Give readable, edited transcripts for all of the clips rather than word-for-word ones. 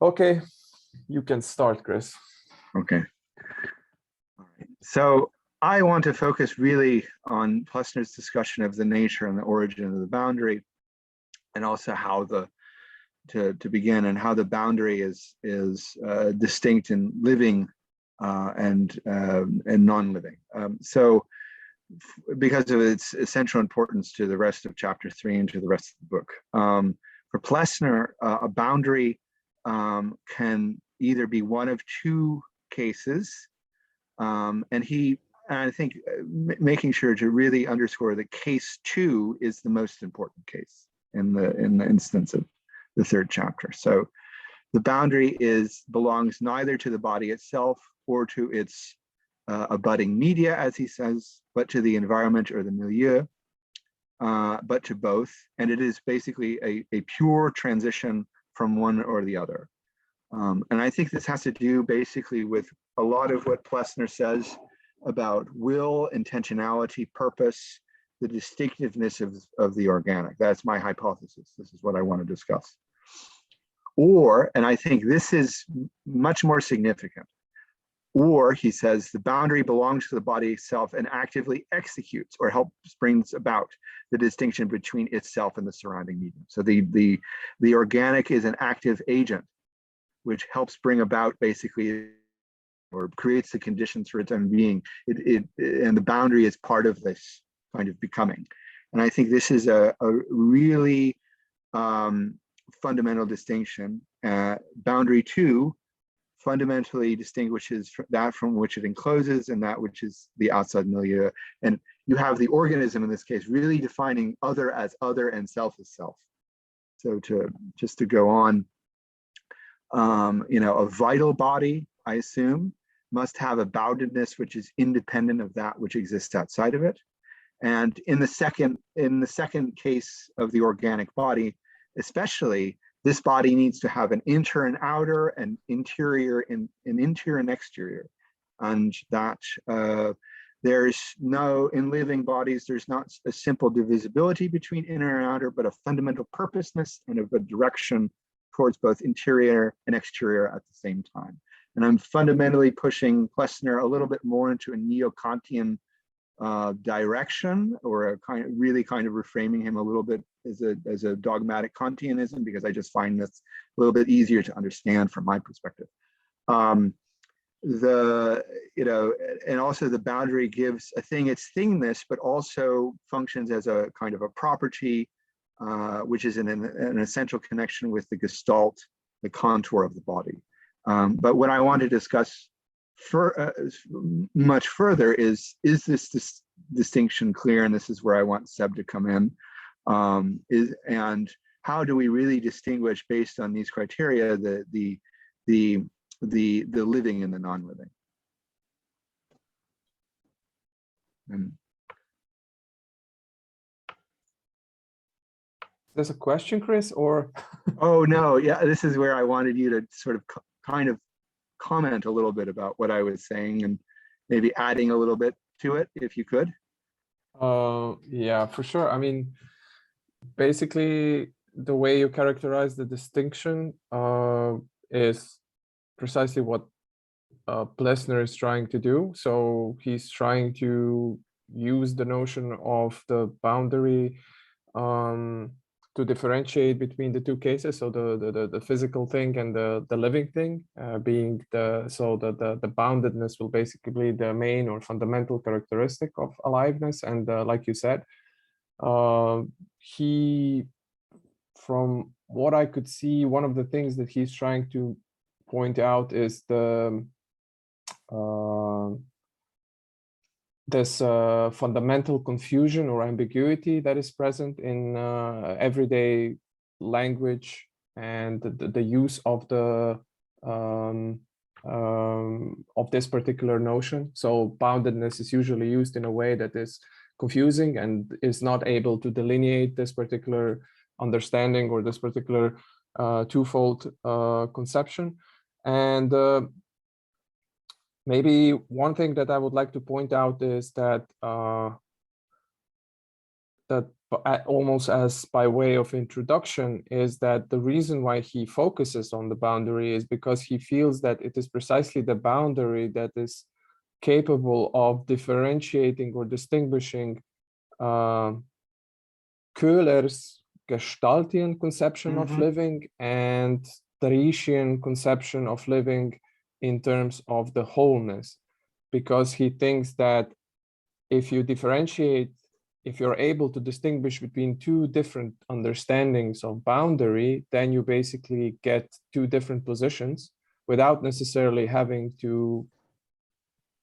Okay, you can start, Chris. Okay. All right. So I want to focus really on Plessner's discussion of the nature and the origin of the boundary, and also how to begin and how the boundary is distinct in living and non-living. So because of its essential importance to the rest of chapter 3 and to the rest of the book. For Plessner, a boundary can either be one of two cases, and I think making sure to really underscore that case 2 is the most important case in the instance of the third chapter. So the boundary belongs neither to the body itself or to its abutting media, as he says, but to the environment or the milieu, but to both. And it is basically a pure transition from one or the other. And I think this has to do basically with a lot of what Plessner says about will, intentionality, purpose, the distinctiveness of the organic. That's my hypothesis. This is what I want to discuss. Or, and I think this is much more significant, or he says the boundary belongs to the body itself and actively executes or helps brings about the distinction between itself and the surrounding medium. So the organic is an active agent which helps bring about basically or creates the conditions for its own being. And the boundary is part of this kind of becoming. And I think this is a really fundamental distinction. Boundary 2 fundamentally distinguishes that from which it encloses and that which is the outside milieu. And you have the organism in this case really defining other as other and self as self. So just to go on, a vital body, I assume, must have a boundedness which is independent of that which exists outside of it. And in the second case of the organic body, especially, this body needs to have an inner and outer, and interior and exterior. And that there's no, in living bodies, there's not a simple divisibility between inner and outer, but a fundamental purposeness and of a direction towards both interior and exterior at the same time. And I'm fundamentally pushing Plessner a little bit more into a neo-Kantian direction, or a really reframing him a little bit as a dogmatic Kantianism, because I just find this a little bit easier to understand from my perspective. And also the boundary gives a thing its thingness, but also functions as a kind of a property, which is an essential connection with the gestalt, the contour of the body. But what I want to discuss much further is this distinction clear? And this is where I want Seb to come in. And how do we really distinguish based on these criteria the living and the non-living? And there's a question, Chris, or? Oh no, yeah, this is where I wanted you to sort of kind of comment a little bit about what I was saying and maybe adding a little bit to it, if you could. Yeah, for sure. I mean, basically, the way you characterize the distinction is precisely what Plessner is trying to do. So he's trying to use the notion of the boundary to differentiate between the two cases, so the physical thing and the living thing, being the boundedness will basically be the main or fundamental characteristic of aliveness. And like you said, he, from what I could see, one of the things that he's trying to point out is this fundamental confusion or ambiguity that is present in everyday language, and the use of of this particular notion. So boundedness is usually used in a way that is confusing and is not able to delineate this particular understanding or this particular twofold conception. And maybe one thing that I would like to point out is that that almost as by way of introduction, is that the reason why he focuses on the boundary is because he feels that it is precisely the boundary that is capable of differentiating or distinguishing Köhler's Gestaltian conception of living and Drieschian conception of living in terms of the wholeness, because he thinks that if you differentiate, if you're able to distinguish between two different understandings of boundary, then you basically get two different positions without necessarily having to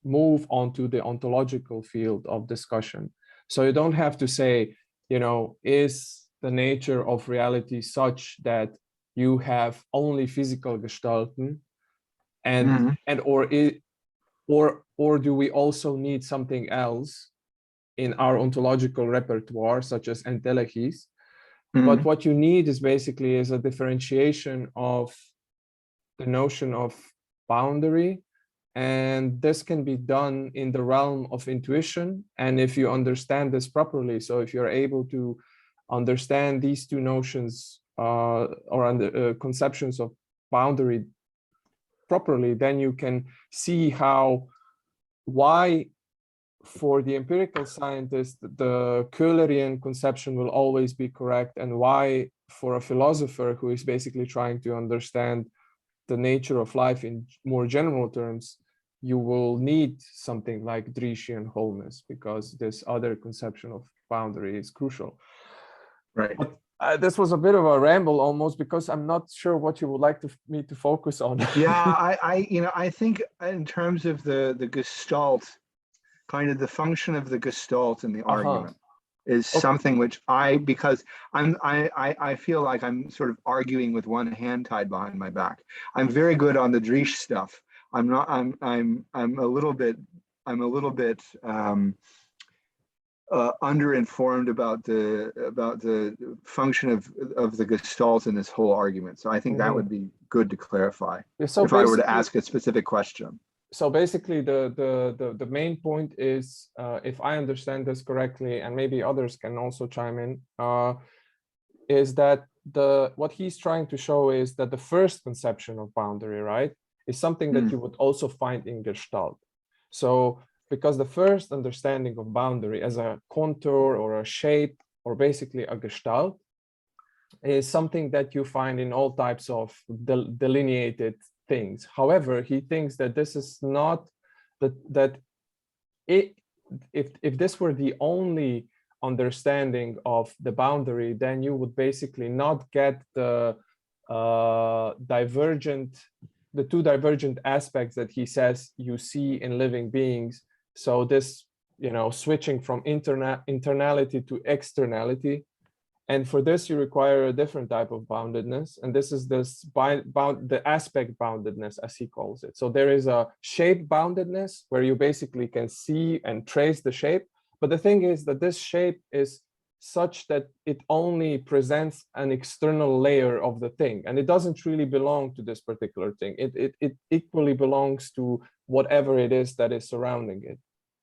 move onto the ontological field of discussion. So you don't have to say, you know, is the nature of reality such that you have only physical Gestalten, and or do we also need something else in our ontological repertoire, such as entelechies? But what you need is basically is a differentiation of the notion of boundary, and this can be done in the realm of intuition. And if you understand this properly, so if you're able to understand these two notions or under conceptions of boundary properly, then you can see why for the empirical scientist the Köhlerian conception will always be correct, and why for a philosopher who is basically trying to understand the nature of life in more general terms, you will need something like Drieschian wholeness, because this other conception of boundary is crucial. Right. But this was a bit of a ramble almost, because I'm not sure what you would like me to focus on. Yeah, I think in terms of the Gestalt, kind of the function of the Gestalt in the argument is something which because I feel like I'm sort of arguing with one hand tied behind my back. I'm very good on the Driesch stuff. I'm a little bit underinformed about the function of the Gestalt in this whole argument. So I think that would be good to clarify if I were to ask a specific question. So basically, the main point is, if I understand this correctly, and maybe others can also chime in, is that what he's trying to show is that the first conception of boundary, right, is something that you would also find in Gestalt. So because the first understanding of boundary as a contour or a shape, or basically a Gestalt, is something that you find in all types of delineated things. However, he thinks that this is not if this were the only understanding of the boundary, then you would basically not get the two divergent aspects that he says you see in living beings. So this, switching from internality to externality. And for this, you require a different type of boundedness. And this is the aspect boundedness, as he calls it. So there is a shape boundedness where you basically can see and trace the shape. But the thing is that this shape is such that it only presents an external layer of the thing. And it doesn't really belong to this particular thing. It equally belongs to whatever it is that is surrounding it.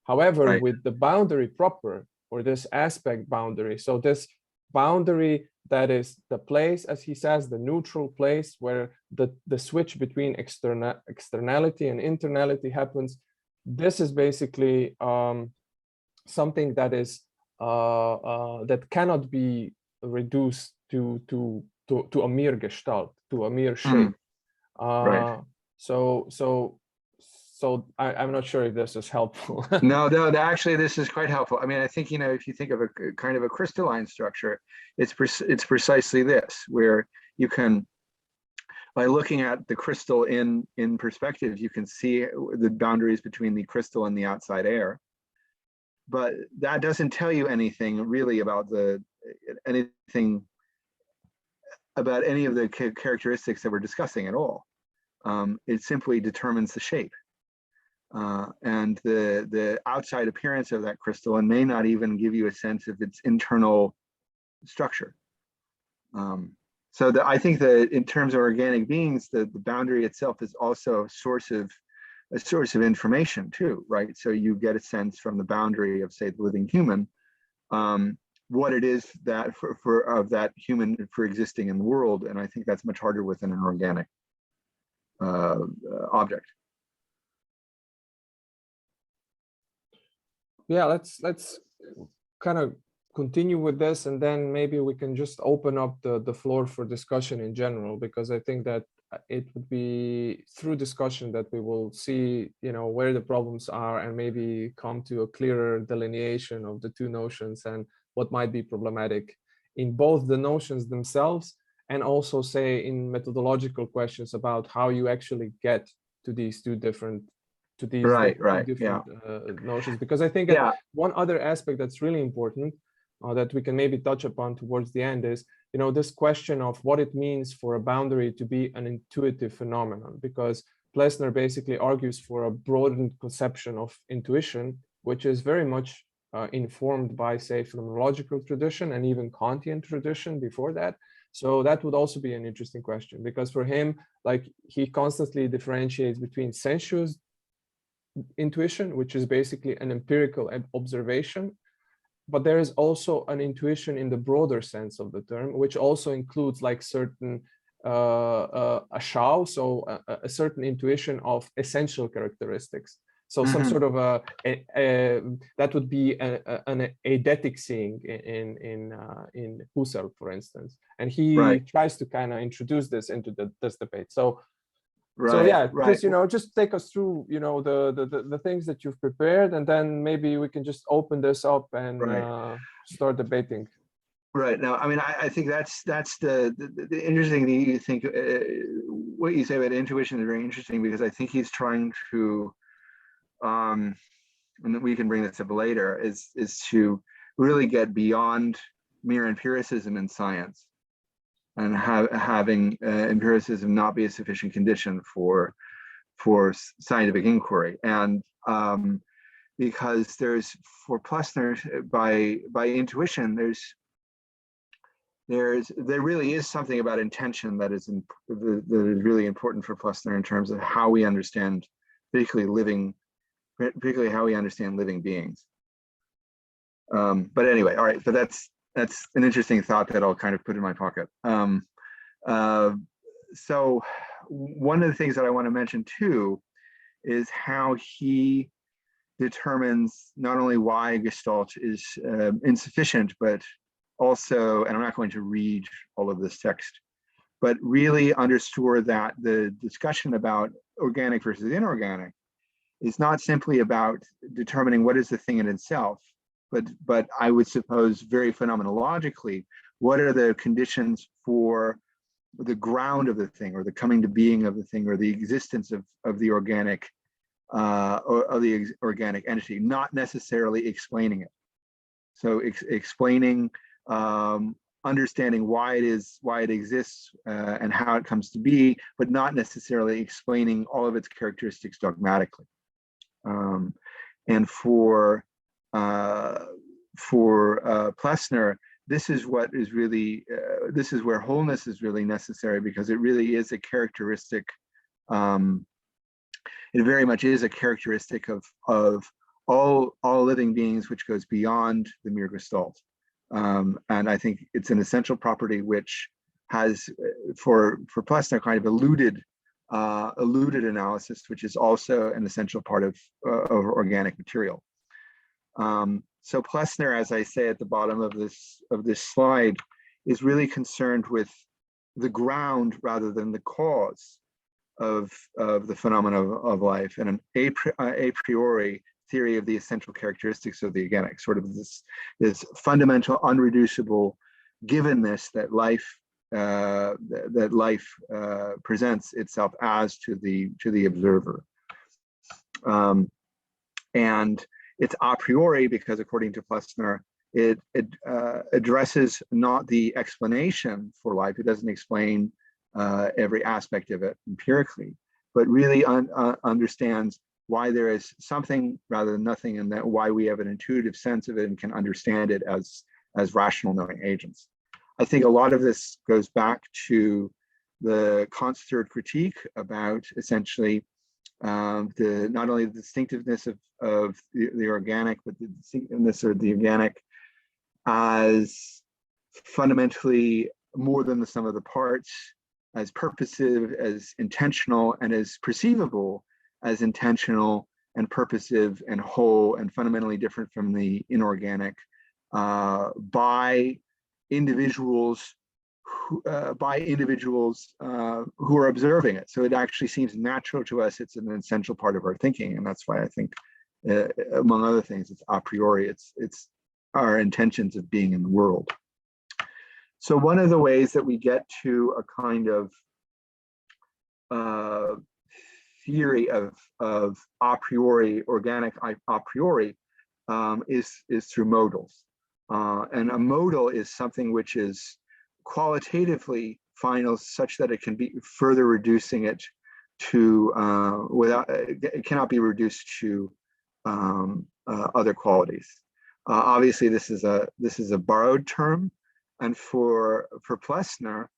However, with the boundary proper, or this aspect boundary, so this boundary that is the place, as he says, the neutral place where the switch between externality and internality happens, this is basically something that is that cannot be reduced to a mere Gestalt, to a mere shape. So I'm not sure if this is helpful. No, actually, this is quite helpful. I mean, I think, if you think of a kind of a crystalline structure, it's precisely this, where you can, by looking at the crystal in perspective, you can see the boundaries between the crystal and the outside air. But that doesn't tell you anything really about anything about any of the characteristics that we're discussing at all. It simply determines the shape. And the outside appearance of that crystal, and may not even give you a sense of its internal structure. So I think that in terms of organic beings, the boundary itself is also a source of information too, right? So you get a sense from the boundary of, say, the living human, what it is that of that human for existing in the world. And I think that's much harder within an organic object. Yeah, let's kind of continue with this, and then maybe we can just open up the floor for discussion in general, because I think that it would be through discussion that we will see, where the problems are, and maybe come to a clearer delineation of the two notions and what might be problematic in both the notions themselves, and also say in methodological questions about how you actually get to these two different notions. Because I think that one other aspect that's really important that we can maybe touch upon towards the end is, this question of what it means for a boundary to be an intuitive phenomenon, because Plessner basically argues for a broadened conception of intuition, which is very much informed by, say, phenomenological tradition and even Kantian tradition before that. So that would also be an interesting question, because for him, like, he constantly differentiates between sensuous intuition, which is basically an empirical observation, but there is also an intuition in the broader sense of the term, which also includes like certain a certain intuition of essential characteristics. So some sort of that would be an eidetic seeing in Husserl, for instance, and he tries to kind of introduce this into this debate. So please, just take us through, the things that you've prepared, and then maybe we can just open this up and start debating. Right. Now, I mean, I think that's the interesting thing. You think what you say about intuition is very interesting, because I think he's trying to, and we can bring this up later, is to really get beyond mere empiricism in science, and having empiricism not be a sufficient condition for scientific inquiry. And because there's, for Plessner, by intuition, there really is something about intention that is really important for Plessner in terms of how we understand, particularly how we understand living beings. But anyway, all right, so that's an interesting thought that I'll kind of put in my pocket. So one of the things that I want to mention too is how he determines not only why Gestalt is insufficient, but also, and I'm not going to read all of this text, but really underscore that the discussion about organic versus inorganic is not simply about determining what is the thing in itself, but I would suppose very phenomenologically, what are the conditions for the ground of the thing, or the coming to being of the thing, or the existence of the organic organic entity, not necessarily explaining it. So explaining, understanding why it exists and how it comes to be, but not necessarily explaining all of its characteristics dogmatically. And for Plessner, this is what is really, this is where wholeness is really necessary, because it really is a characteristic, it very much is a characteristic of all living beings, which goes beyond the mere Gestalt. And I think it's an essential property which has, for Plessner, kind of eluded analysis, which is also an essential part of organic material. So Plessner, as I say at the bottom of this slide, is really concerned with the ground rather than the cause of the phenomena of life, and an a priori theory of the essential characteristics of the organic, sort of this fundamental, unreducible givenness that life presents itself as to the observer. And it's a priori because, according to Plessner, it addresses not the explanation for life. It doesn't explain every aspect of it empirically, but really understands why there is something rather than nothing, and that why we have an intuitive sense of it and can understand it as rational knowing agents. I think a lot of this goes back to the Kant's third critique about essentially not only the distinctiveness of the organic, but the distinctiveness of the organic as fundamentally more than the sum of the parts, as purposive, as intentional, and as perceivable as intentional and purposive and whole and fundamentally different from the inorganic by individuals who are observing it. So it actually seems natural to us. It's an essential part of our thinking, and that's why I think, among other things, it's a priori. It's our intentions of being in the world. So one of the ways that we get to a kind of theory of a priori, organic a priori, is through modals. And a modal is something which is qualitatively final, such that it can be further reducing it to it cannot be reduced to other qualities. Obviously, this is a borrowed term, and for Plessner,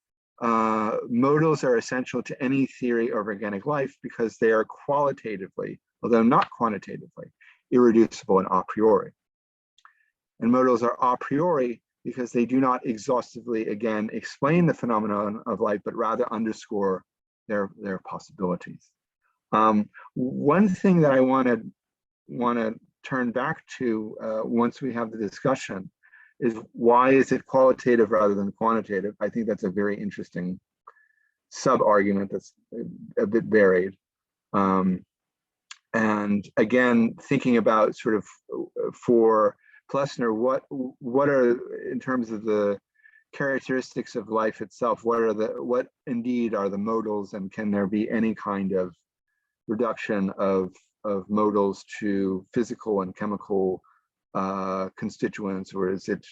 modals are essential to any theory of organic life because they are qualitatively, although not quantitatively, irreducible and a priori. And modals are a priori because they do not exhaustively, again, explain the phenomenon of life, but rather underscore their possibilities. One thing that I want to turn back to once we have the discussion is, why is it qualitative rather than quantitative? I think that's a very interesting sub-argument that's a bit varied. And again, thinking about sort of for Plessner, what are, in terms of the characteristics of life itself, what indeed are the modals, and can there be any kind of reduction of modals to physical and chemical constituents, or is it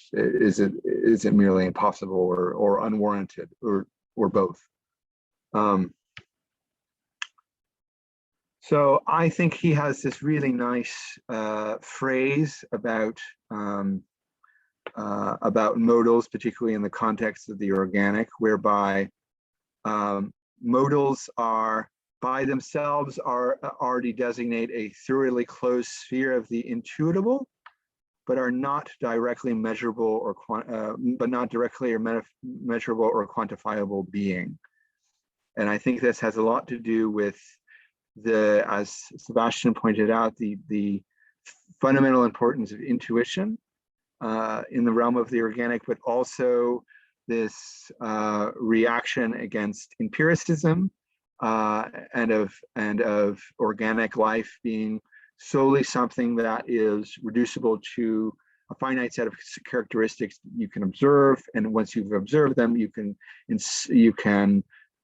merely impossible or unwarranted, or both? So I think he has this really nice phrase about modals, particularly in the context of the organic, whereby modals are by themselves already designate a thoroughly closed sphere of the intuitable, but are not directly measurable or measurable or quantifiable being. And I think this has a lot to do with as Sebastian pointed out, the fundamental importance of intuition in the realm of the organic, but also this reaction against empiricism and of organic life being solely something that is reducible to a finite set of characteristics that you can observe, and once you've observed them, you can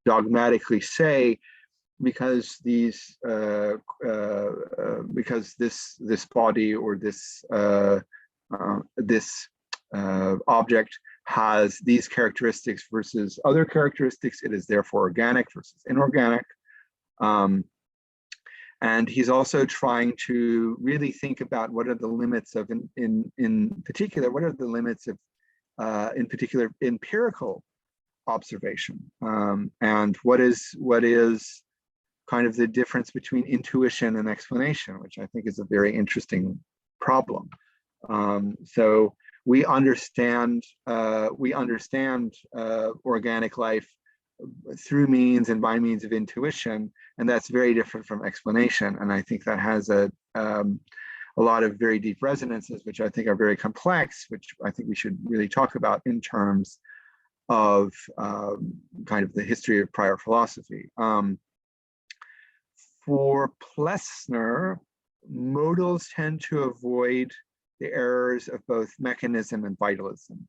dogmatically say, because this body or this object has these characteristics versus other characteristics, it is therefore organic versus inorganic. And he's also trying to really think about what are the limits of, in particular, what are the limits of, in particular, empirical observation, and what is kind of the difference between intuition and explanation, which I think is a very interesting problem. So we understand organic life through means and by means of intuition, and that's very different from explanation. And I think that has a lot of very deep resonances, which I think are very complex, which I think we should really talk about in terms of kind of the history of prior philosophy. For Plessner, modals tend to avoid the errors of both mechanism and vitalism.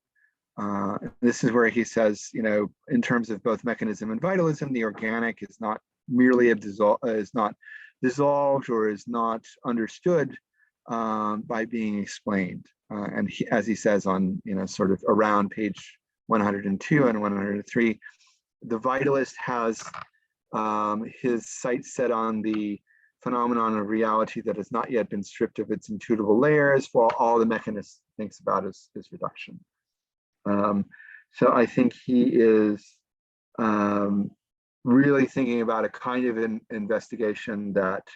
This is where he says, in terms of both mechanism and vitalism, the organic is not merely is not dissolved or is not understood by being explained. And as he says on, sort of around page 102 and 103, the vitalist has his sights set on the phenomenon of reality that has not yet been stripped of its intuitable layers, while all the mechanist thinks about is reduction. So I think he is really thinking about a kind of an investigation that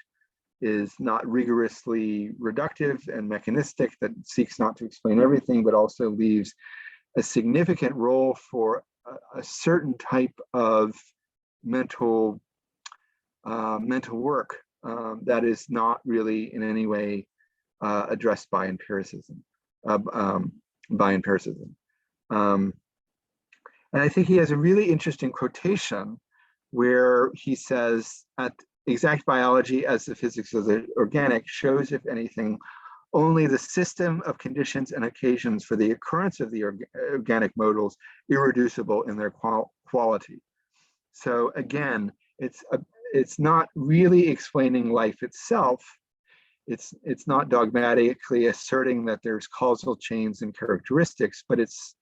is not rigorously reductive and mechanistic, that seeks not to explain everything, but also leaves a significant role for a certain type of mental work that is not really in any way addressed by empiricism. And I think he has a really interesting quotation where he says, "At exact biology, as the physics of the organic, shows, if anything, only the system of conditions and occasions for the occurrence of the organic modals irreducible in their quality." So again, it's not really explaining life itself. It's not dogmatically asserting that there's causal chains and characteristics, but it's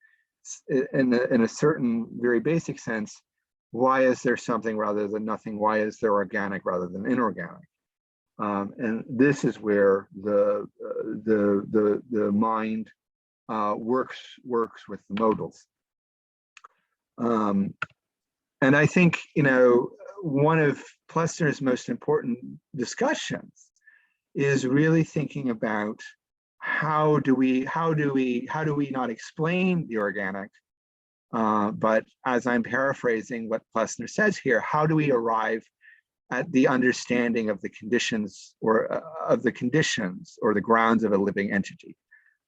in a certain very basic sense, why is there something rather than nothing? Why is there organic rather than inorganic? And this is where the mind works with the modals. And I think, one of Plessner's most important discussions is really thinking about how do we not explain the organic, but as I'm paraphrasing what Plessner says here, how do we arrive at the understanding of the conditions or the grounds of a living entity?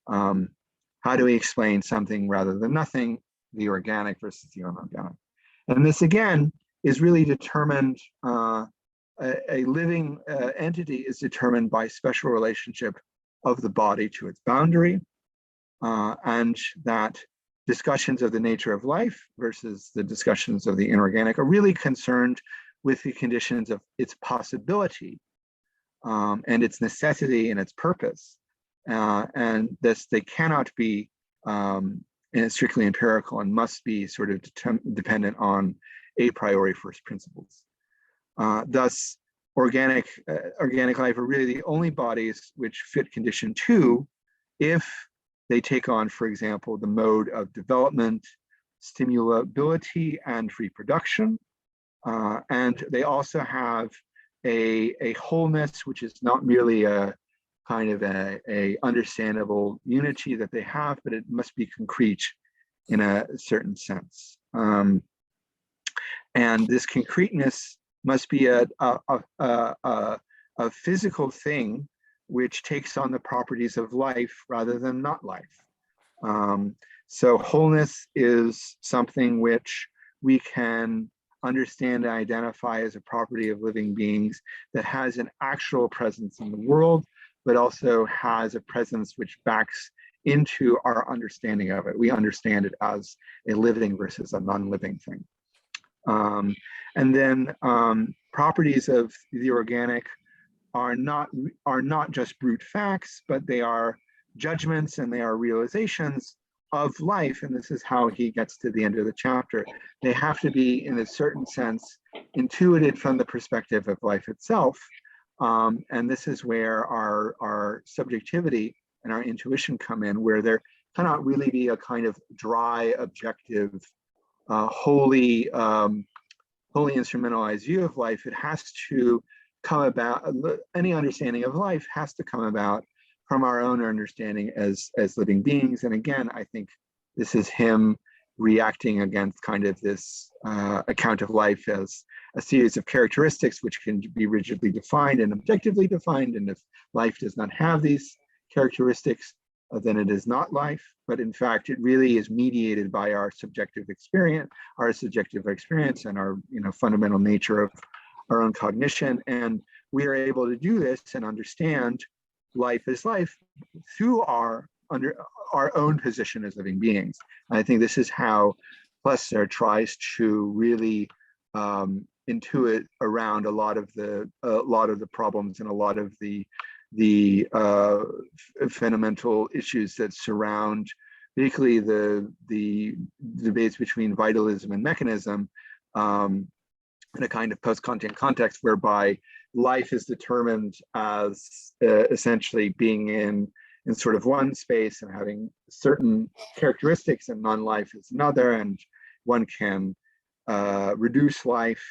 How do we explain something rather than nothing, the organic versus the inorganic? And this again is really determined, a living entity is determined by special relationship of the body to its boundary, and that discussions of the nature of life versus the discussions of the inorganic are really concerned with the conditions of its possibility and its necessity and its purpose. And this, they cannot be strictly empirical and must be sort of dependent on a priori first principles. Thus, organic life are really the only bodies which fit condition 2 if they take on, for example, the mode of development, stimulability, and reproduction. And they also have a wholeness, which is not merely a kind of a understandable unity that they have, but it must be concrete in a certain sense. And this concreteness must be a physical thing which takes on the properties of life rather than not life. So wholeness is something which we can understand and identify as a property of living beings that has an actual presence in the world, but also has a presence which backs into our understanding of it. We understand it as a living versus a non-living thing. And then properties of the organic are not just brute facts, but they are judgments and they are realizations of life. And this is how he gets to the end of the chapter. They have to be, in a certain sense, intuited from the perspective of life itself. And this is where our subjectivity and our intuition come in, where there cannot really be a kind of dry, objective, wholly instrumentalized view of life. It has to come about, any understanding of life has to come about from our own understanding as living beings. And again, I think this is him reacting against kind of this account of life as a series of characteristics which can be rigidly defined and objectively defined. And if life does not have these characteristics, then it is not life. But in fact, it really is mediated by our subjective experience and our fundamental nature of our own cognition. And we are able to do this and understand life as life through our own position as living beings. And I think this is how Plessner tries to really intuit around a lot of the problems and a lot of the fundamental issues that surround particularly the debates between vitalism and mechanism in a kind of post-Kantian context whereby life is determined as essentially being in sort of one space and having certain characteristics, and non-life is another, and one can reduce life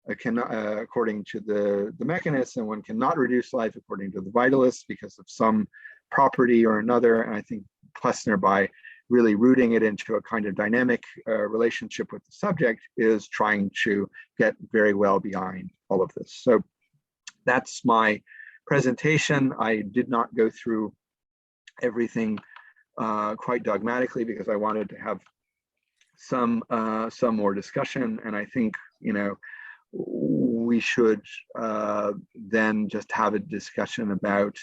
according to the mechanist, and one cannot reduce life according to the vitalist because of some property or another. And I think Plessner, by really rooting it into a kind of dynamic relationship with the subject, is trying to get very well behind all of this. So that's my presentation. I did not go through everything quite dogmatically because I wanted to have some more discussion, and I think, you know, we should then just have a discussion about,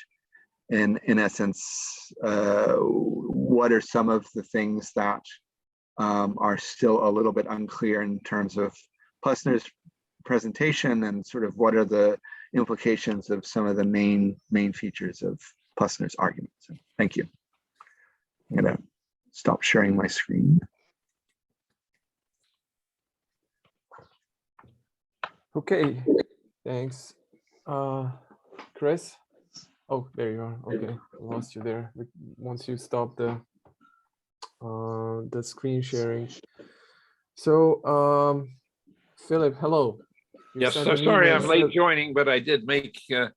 in essence, what are some of the things that are still a little bit unclear in terms of Plessner's presentation, and sort of what are the implications of some of the main features of Plessner's argument. So, thank you. I'm gonna stop sharing my screen. Okay, thanks. Chris? Oh, there you are. Okay, lost you there. Once you stop the screen sharing. So, Philip, hello. Yes, so sorry I'm late joining, but I did make it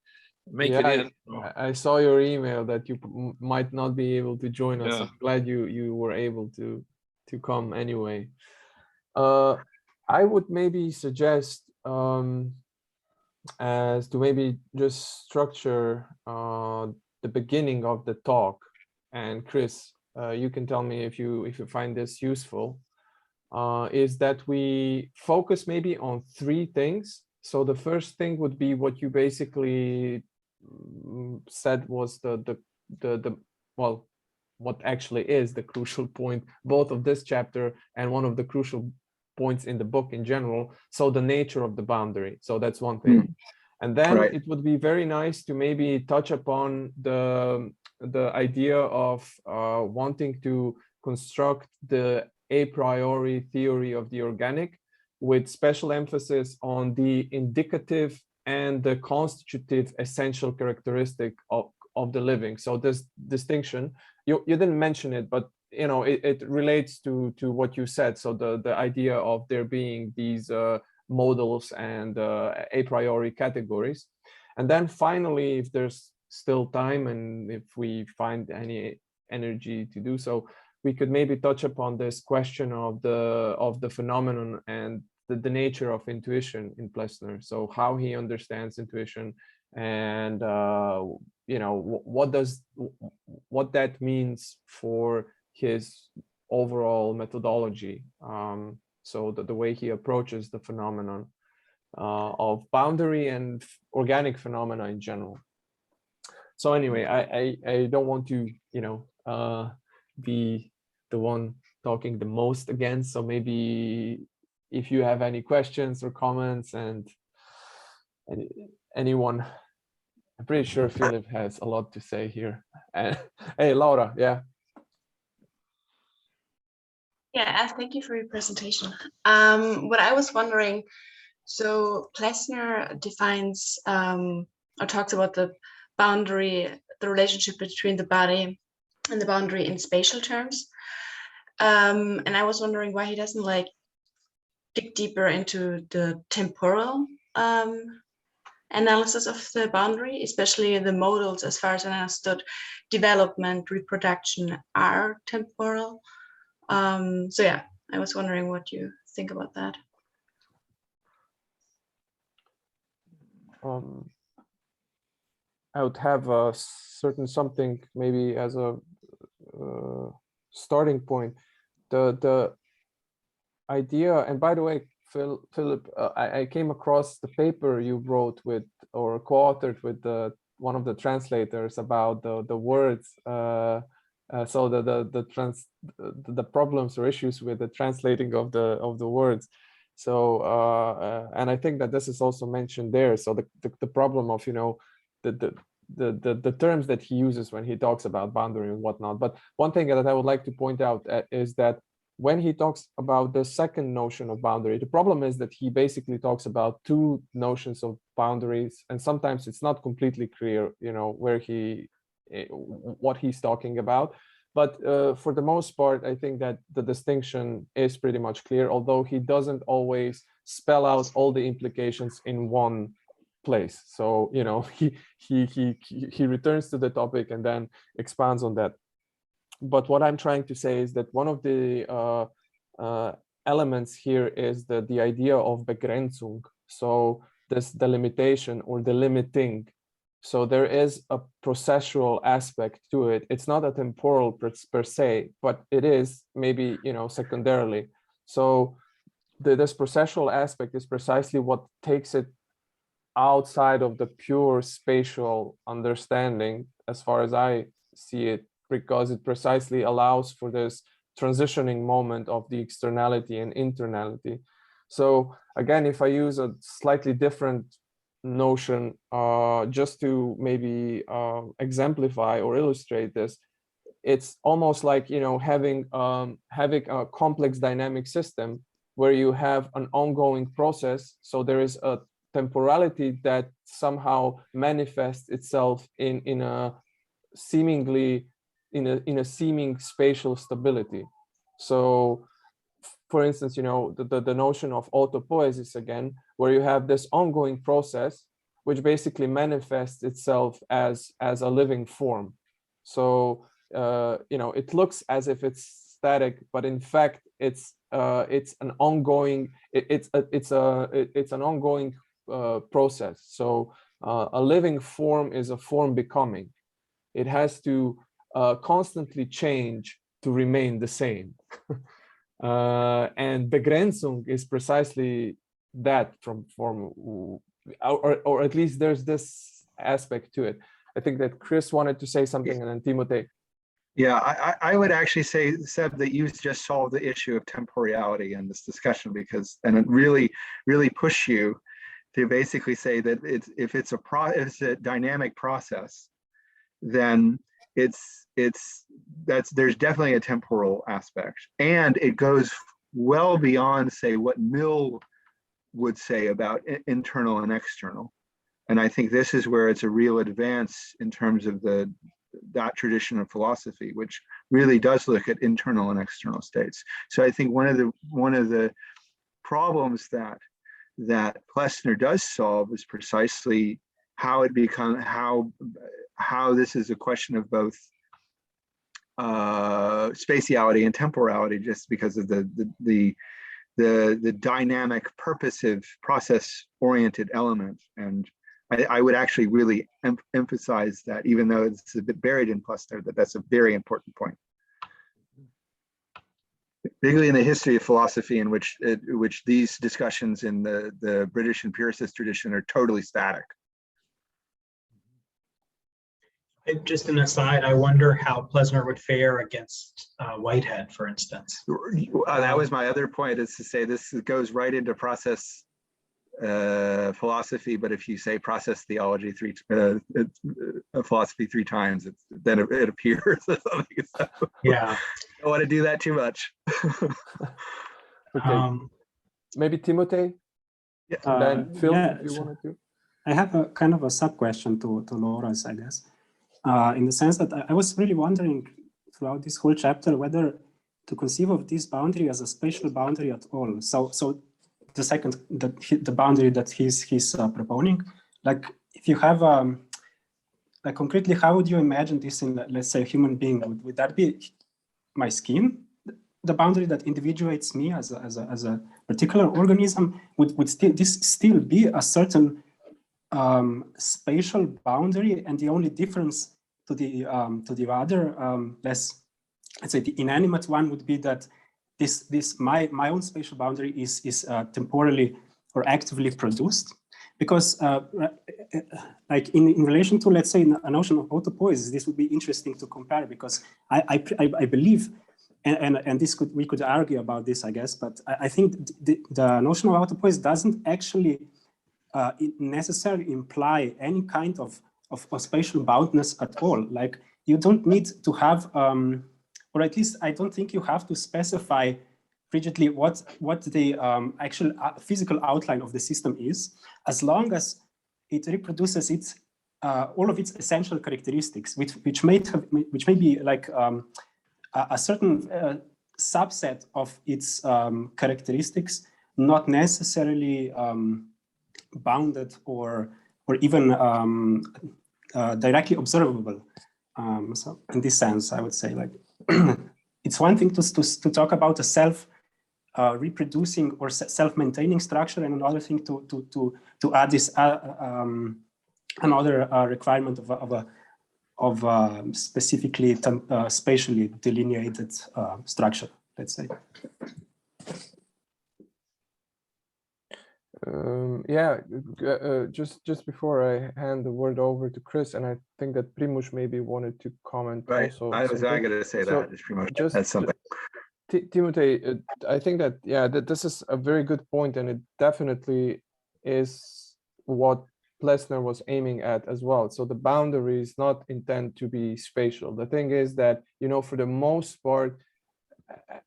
in. I saw your email that you might not be able to join us. I'm glad you were able to come anyway. I would maybe suggest as to maybe just structure the beginning of the talk, and Chris, you can tell me if you find this useful. Is that we focus maybe on three things. So the first thing would be what you basically said was the well, what actually is the crucial point, both of this chapter and one of the crucial points in the book in general. So the nature of the boundary. So that's one thing. And then it would be very nice to maybe touch upon the idea of wanting to construct the a priori theory of the organic, with special emphasis on the indicative and the constitutive essential characteristic of the living. So this distinction, you didn't mention it, but you know, it relates to what you said. So the idea of there being these modals and a priori categories. And then finally, if there's still time and if we find any energy to do so, we could maybe touch upon this question of the phenomenon and the nature of intuition in Plessner. So how he understands intuition, and you know, what that means for his overall methodology. So the way he approaches the phenomenon of boundary and organic phenomena in general. So anyway, I don't want to, you know, be the one talking the most again. So maybe if you have any questions or comments, and anyone, I'm pretty sure Philip has a lot to say here. Hey, Laura, yeah. Yeah, thank you for your presentation. What I was wondering, so Plessner defines or talks about the boundary, the relationship between the body and the boundary in spatial terms. And I was wondering why he doesn't like dig deeper into the temporal analysis of the boundary, especially the modals. As far as I understood, development, reproduction are temporal. So yeah, I was wondering what you think about that. I would have a certain something maybe as a starting point. The idea, and by the way, Philip, I came across the paper you wrote with, or co-authored with one of the translators about the words. So the problems or issues with the translating of the words. So and I think that this is also mentioned there. So the problem of, you know, the terms that he uses when he talks about boundary and whatnot. But one thing that I would like to point out is that when he talks about the second notion of boundary, the problem is that he basically talks about two notions of boundaries, and sometimes it's not completely clear, you know, where what he's talking about. But for the most part, I think that the distinction is pretty much clear, although he doesn't always spell out all the implications in one place. So, you know, he returns to the topic and then expands on that. But what I'm trying to say is that one of the elements here is the idea of Begrenzung. So this delimitation or the limiting. So there is a processual aspect to it. It's not a temporal per se, but it is maybe, you know, secondarily. So this processual aspect is precisely what takes it outside of the pure spatial understanding, as far as I see it, because it precisely allows for this transitioning moment of the externality and internality. So again, if I use a slightly different notion just to maybe exemplify or illustrate this, it's almost like, you know, having a complex dynamic system where you have an ongoing process. So there is a temporality that somehow manifests itself in a seemingly in a seeming spatial stability. So for instance, you know, the notion of autopoiesis again, where you have this ongoing process which basically manifests itself as a living form. So you know, it looks as if it's static, but in fact it's an ongoing it's an ongoing process. So a living form is a form becoming. It has to constantly change to remain the same. And Begrenzung is precisely that from form, or at least there's this aspect to it. I think that Chris wanted to say something, and then Timothy. Yeah, I would actually say, Seb, that you just solved the issue of temporality in this discussion, because, and it really push you to basically say that if it's a dynamic process, then there's definitely a temporal aspect, and it goes well beyond, say, what Mill would say about internal and external. And I think this is where it's a real advance in terms of that tradition of philosophy, which really does look at internal and external states. So I think one of the problems that Plessner does solve is precisely how it becomes how this is a question of both spatiality and temporality, just because of the dynamic, purposive, process-oriented element. And I would actually really emphasize that, even though it's a bit buried in Plessner, that's a very important point, particularly in the history of philosophy, in which these discussions in the British empiricist tradition are totally static. Just an aside, I wonder how Plessner would fare against Whitehead, for instance. That was my other point, is to say this goes right into process philosophy, but if you say process theology philosophy three times, then it appears. So yeah, I don't want to do that too much. Okay. Maybe Timothy, and then Phil, yeah, if you wanted to. I have a kind of a sub question to Laura's, I guess, in the sense that I was really wondering throughout this whole chapter whether to conceive of this boundary as a spatial boundary at all. So the second, the boundary that he's proponing, like if you have like concretely, how would you imagine this in, let's say, a human being? Would that be my skin, the boundary that individuates me as a particular organism? Would this still be a certain spatial boundary, and the only difference to the other let's say the inanimate one would be that my own spatial boundary is temporally or actively produced, because like in relation to, let's say, a notion of autopoiesis, this would be interesting to compare, because I believe, and we could argue about this, I guess, but I think the notion of autopoiesis doesn't actually necessarily imply any kind of spatial boundness at all. Like, you don't need to have or at least I don't think you have to specify rigidly what the actual physical outline of the system is, as long as it reproduces its all of its essential characteristics, which may be like a certain subset of its characteristics not necessarily bounded or even directly observable. So in this sense, I would say, like, it's one thing to talk about a self reproducing or self-maintaining structure, and another thing to add this another requirement of a specifically spatially delineated structure, let's say. Yeah, just before I hand the word over to Chris, and I think that Primož maybe wanted to comment Right. also. I was going to say that. It's pretty much that's something. Timothy, I think that, yeah, that this is a very good point, and it definitely is what Plessner was aiming at as well. So the boundary is not intended to be spatial. The thing is that, you know, for the most part,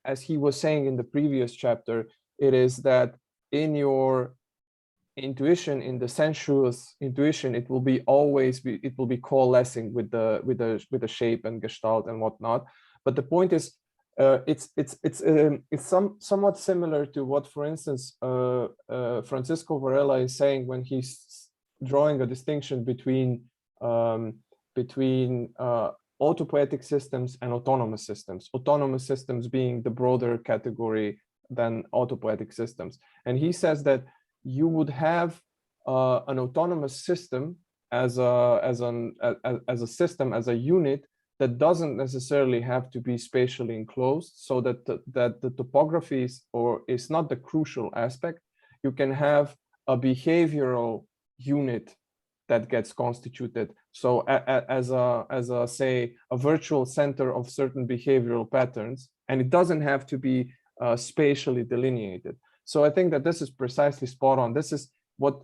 as he was saying in the previous chapter, it is that in your intuition, in the sensuous intuition, it will be coalescing with the shape and gestalt and whatnot. But the point is, it's somewhat similar to what, for instance, Francisco Varela is saying when he's drawing a distinction between autopoietic systems and autonomous systems. Autonomous systems being the broader category than autopoietic systems, and he says that you would have an autonomous system as a system, as a unit that doesn't necessarily have to be spatially enclosed, so that the topographies is not the crucial aspect. You can have a behavioral unit that gets constituted. So as a say a virtual center of certain behavioral patterns, and it doesn't have to be spatially delineated. So I think that this is precisely spot on. This is what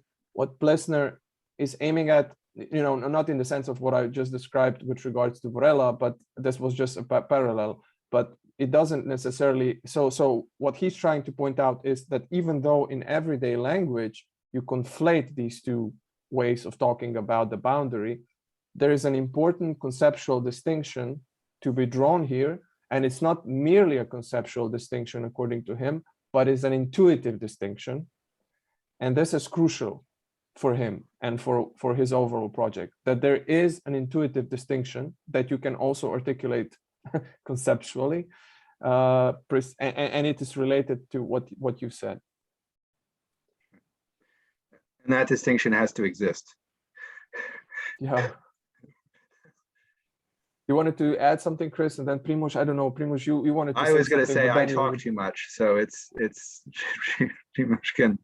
Plessner is aiming at, you know, not in the sense of what I just described with regards to Varela, but this was just a parallel. But it doesn't necessarily, so what he's trying to point out is that even though in everyday language you conflate these two ways of talking about the boundary, there is an important conceptual distinction to be drawn here, and it's not merely a conceptual distinction according to him, but is an intuitive distinction. And this is crucial for him and for his overall project, that there is an intuitive distinction that you can also articulate conceptually, and it is related to what you said. And that distinction has to exist. Yeah. You wanted to add something, Chris, and then Primož, I don't know, Primož, you wanted to I was going to say I talk too much, so it's Primož can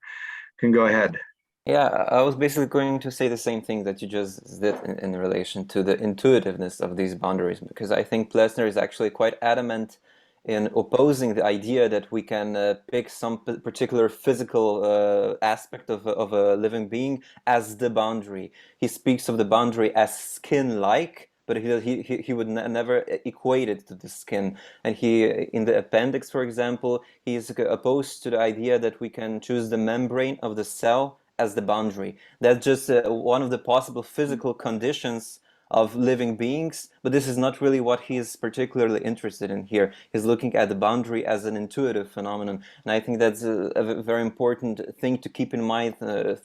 go ahead. Yeah, I was basically going to say the same thing that you just did in relation to the intuitiveness of these boundaries, because I think Plessner is actually quite adamant in opposing the idea that we can pick some particular physical aspect of a living being as the boundary. He speaks of the boundary as skin-like, but he would never equate it to the skin. And he, in the appendix, for example, he is opposed to the idea that we can choose the membrane of the cell as the boundary. That's just one of the possible physical conditions of living beings, but this is not really what he is particularly interested in here. He's looking at the boundary as an intuitive phenomenon, and I think that's a very important thing to keep in mind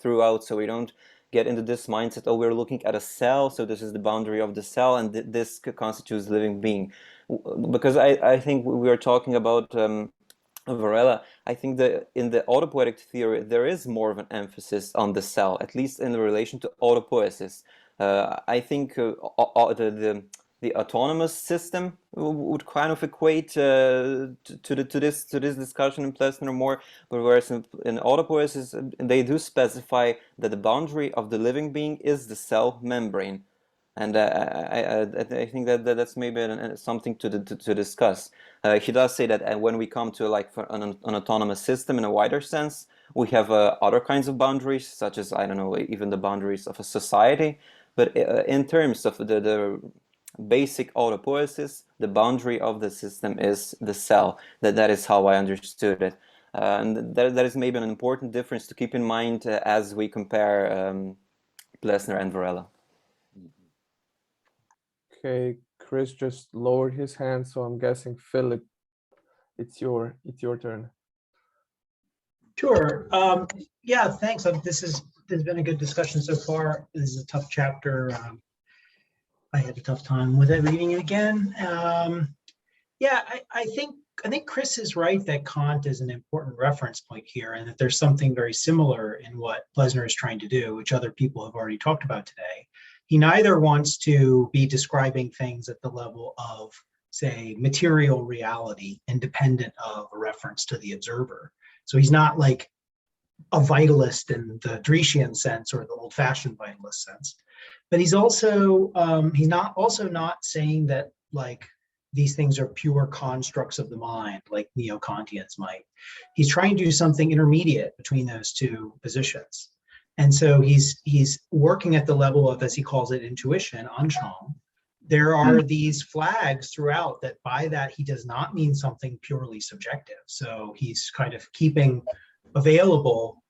throughout, so we don't get into this mindset, oh, we're looking at a cell, so this is the boundary of the cell, and this constitutes living being. Because I think we are talking about Varela, I think that in the autopoietic theory, there is more of an emphasis on the cell, at least in relation to autopoiesis. I think the autonomous system would kind of equate to this discussion in Plessner more, but whereas in autopoiesis, they do specify that the boundary of the living being is the cell membrane. And I think that's maybe something to discuss. He does say that when we come to like for an autonomous system in a wider sense, we have other kinds of boundaries, such as, I don't know, even the boundaries of a society. But in terms of the basic autopoiesis, the boundary of the system is the cell. That is how I understood it. And that is maybe an important difference to keep in mind as we compare Plessner and Varela. Okay, Chris just lowered his hand, so I'm guessing Philip, it's your turn. Sure. Yeah, thanks. This has been a good discussion so far. This is a tough chapter. I had a tough time with it reading it again. Yeah, I think Chris is right that Kant is an important reference point here, and that there's something very similar in what Plessner is trying to do, which other people have already talked about today. He neither wants to be describing things at the level of, say, material reality, independent of a reference to the observer. So he's not like a vitalist in the Dresian sense or the old-fashioned vitalist sense, but he's also not saying that like these things are pure constructs of the mind, like neo-Kantians might. He's trying to do something intermediate between those two positions, and so he's working at the level of, as he calls it, intuition, Anschauung. There are these flags throughout that by that he does not mean something purely subjective. So he's kind of keeping available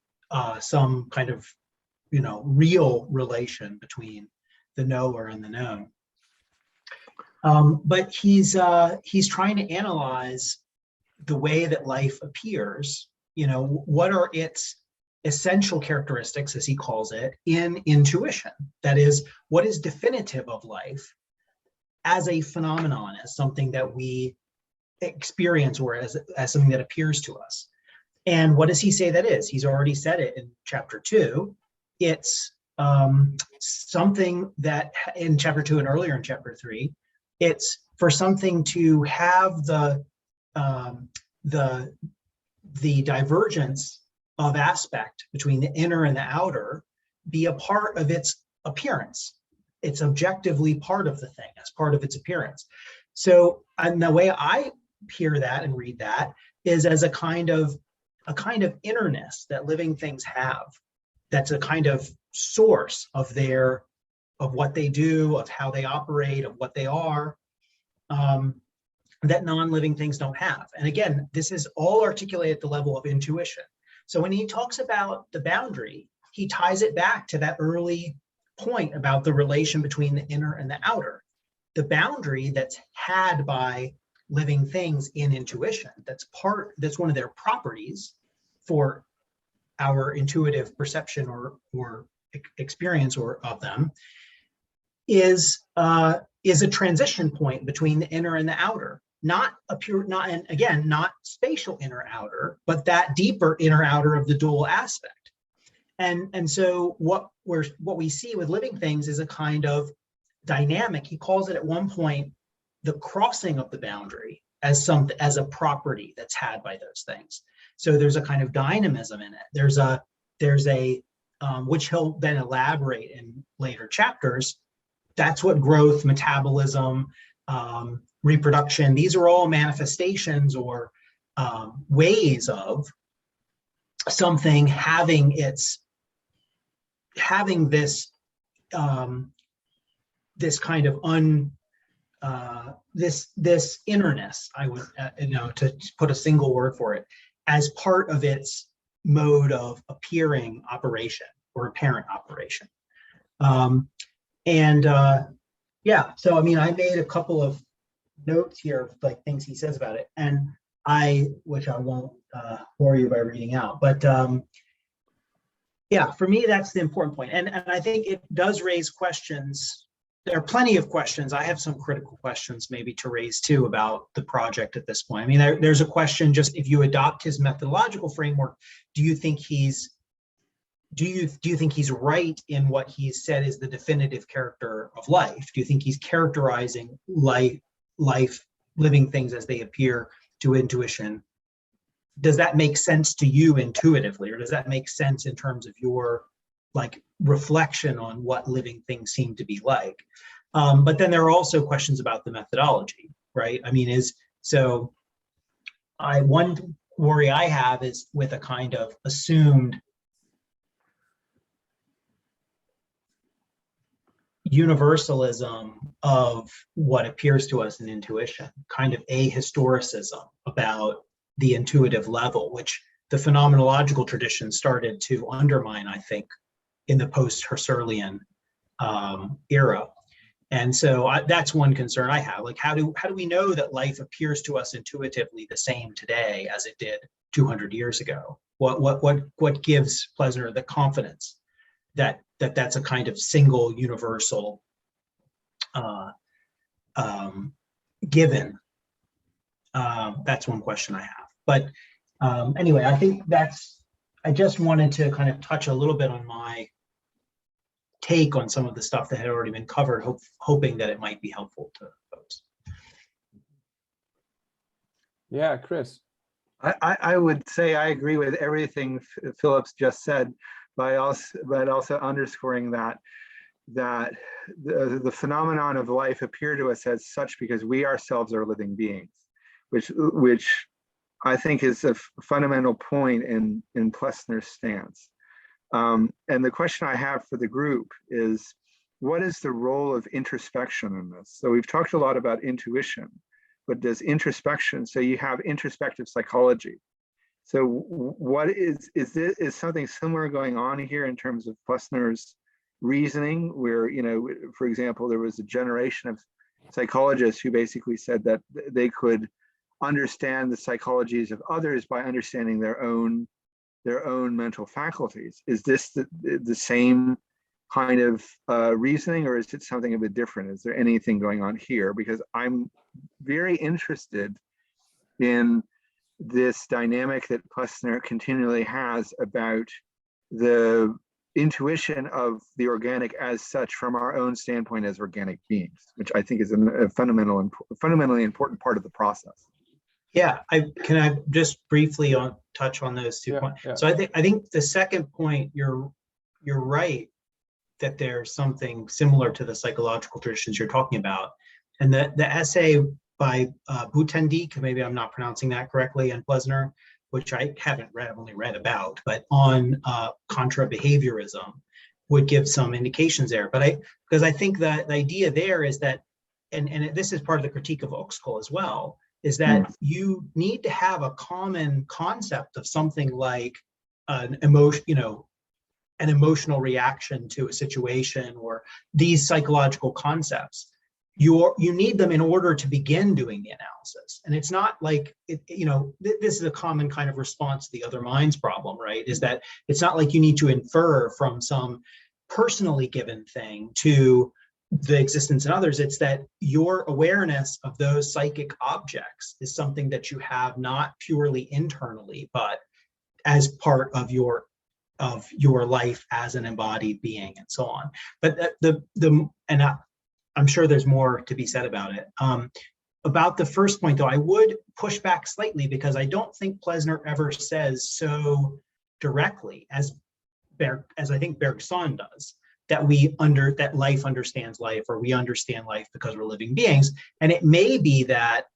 some kind of, real relation between the knower and the known. But he's trying to analyze the way that life appears. What are its essential characteristics, as he calls it, in intuition? That is, what is definitive of life as a phenomenon, as something that we experience, or as something that appears to us. And what does he say that is? He's already said it in chapter 2. It's something that in chapter 2 and earlier in chapter 3, it's for something to have the divergence of aspect between the inner and the outer be a part of its appearance. It's objectively part of the thing, as part of its appearance. So, and the way I hear that and read that is as a kind of innerness that living things have. That's a kind of source of what they do, of how they operate, of what they are, that non-living things don't have. And again, this is all articulated at the level of intuition. So when he talks about the boundary, he ties it back to that early point about the relation between the inner and the outer. The boundary that's had by living things in intuition, that's one of their properties for our intuitive perception or experience of them, is a transition point between the inner and the outer. Not spatial inner outer, but that deeper inner outer of the dual aspect. And so what we see with living things is a kind of dynamic. He calls it at one point the crossing of the boundary as a property that's had by those things. So there's a kind of dynamism in it. There's a which he'll then elaborate in later chapters. That's what growth, metabolism, reproduction, these are all manifestations or ways of something having this this kind of this innerness, I would to put a single word for it, as part of its mode of appearing operation or apparent operation. Yeah, so I mean, I made a couple of notes here of like things he says about it, and which I won't bore you by reading out, but yeah, for me that's the important point, and I think it does raise questions. There are plenty of questions. I have some critical questions maybe to raise too about the project at this point. I mean, there's a question, just if you adopt his methodological framework, do you think he's right in what he said is the definitive character of life? Do you think he's characterizing life, living things as they appear to intuition? Does that make sense to you intuitively, or does that make sense in terms of your like reflection on what living things seem to be like? But then there are also questions about the methodology, right? I mean, one worry I have is with a kind of assumed universalism of what appears to us in intuition, kind of ahistoricism about the intuitive level, which the phenomenological tradition started to undermine, I think, in the post-Husserlian era. And so that's one concern I have. Like, how do we know that life appears to us intuitively the same today as it did 200 years ago? What gives Plessner the confidence that that's a kind of single universal given? That's one question I have. But anyway, I think I just wanted to kind of touch a little bit on my take on some of the stuff that had already been covered, hoping that it might be helpful to folks. Yeah, Chris. I would say I agree with everything Philip's just said, but also underscoring that the phenomenon of life appear to us as such because we ourselves are living beings, which I think is a fundamental point in Plessner's stance. And the question I have for the group is, what is the role of introspection in this? So we've talked a lot about intuition, but does introspection, so you have introspective psychology. So what is something similar going on here in terms of Plessner's reasoning, where, for example, there was a generation of psychologists who basically said that they could understand the psychologies of others by understanding their own mental faculties. Is this the same kind of reasoning, or is it something a bit different? Is there anything going on here? Because I'm very interested in this dynamic that Plessner continually has about the intuition of the organic as such from our own standpoint as organic beings, which I think is a fundamentally important part of the process. Yeah, can I just briefly touch on those 2 points? Yeah. So I think the second point, you're right that there's something similar to the psychological traditions you're talking about, and the essay by Butendik, maybe I'm not pronouncing that correctly, and Plessner, which I haven't read, I've only read about, but on contra behaviorism would give some indications there. But because I think that the idea there is that, and this is part of the critique of Oxkol as well, is that you need to have a common concept of something like an emotional reaction to a situation, or these psychological concepts. You need them in order to begin doing the analysis. And it's not like, this is a common kind of response to the other minds problem, right? Is that it's not like you need to infer from some personally given thing to the existence in others. It's that your awareness of those psychic objects is something that you have not purely internally, but as part of your life as an embodied being, and so on. But I'm sure there's more to be said about it. About the first point, though, I would push back slightly, because I don't think Plessner ever says so directly as I think Bergson does, that life understands life, or we understand life because we're living beings. And it may be that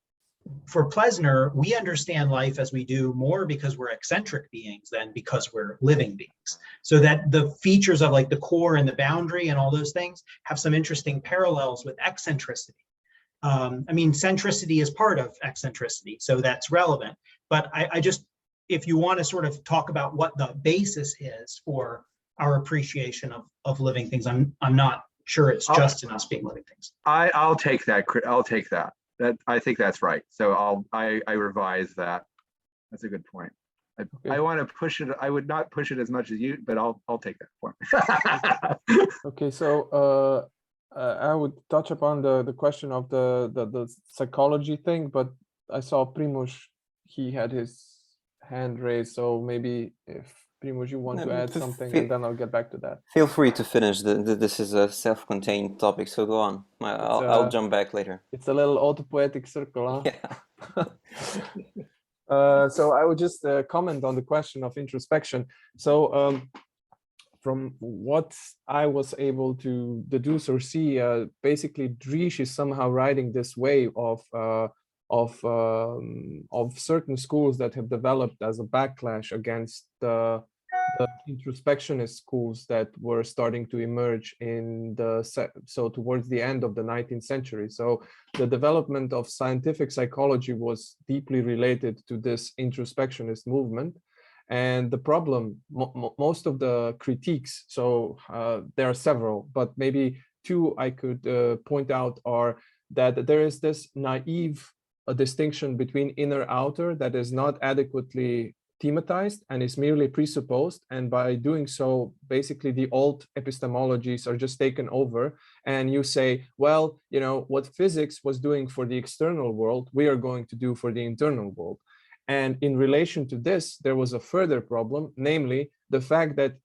for Plessner, we understand life as we do more because we're eccentric beings than because we're living beings. So that the features of like the core and the boundary and all those things have some interesting parallels with eccentricity. Centricity is part of eccentricity, so that's relevant. But I just, if you want to sort of talk about what the basis is for our appreciation of living things, I'm not sure it's just in us being living things. I'll take that. I'll take that. I think that's right. So I revise that. That's a good point. Okay. I want to push it. I would not push it as much as you, but I'll take that point. Okay, so I would touch upon the question of the psychology thing, but I saw Primož, he had his hand raised, so maybe if Primož, you want to add something, and then I'll get back to that. Feel free to finish. This is a self-contained topic, so go on. I'll jump back later. It's a little autopoetic circle, huh? Yeah. So I would just comment on the question of introspection. So from what I was able to deduce or see, basically Driesch is somehow riding this wave of certain schools that have developed as a backlash against the introspectionist schools that were starting to emerge towards the end of the 19th century. So the development of scientific psychology was deeply related to this introspectionist movement. And the problem, most of the critiques, so there are several, but maybe two I could point out are that there is this naive distinction between inner-outer that is not adequately thematized and is merely presupposed, and by doing so basically the old epistemologies are just taken over, and you say, well, you know, what physics was doing for the external world we are going to do for the internal world. And in relation to this, there was a further problem, namely the fact that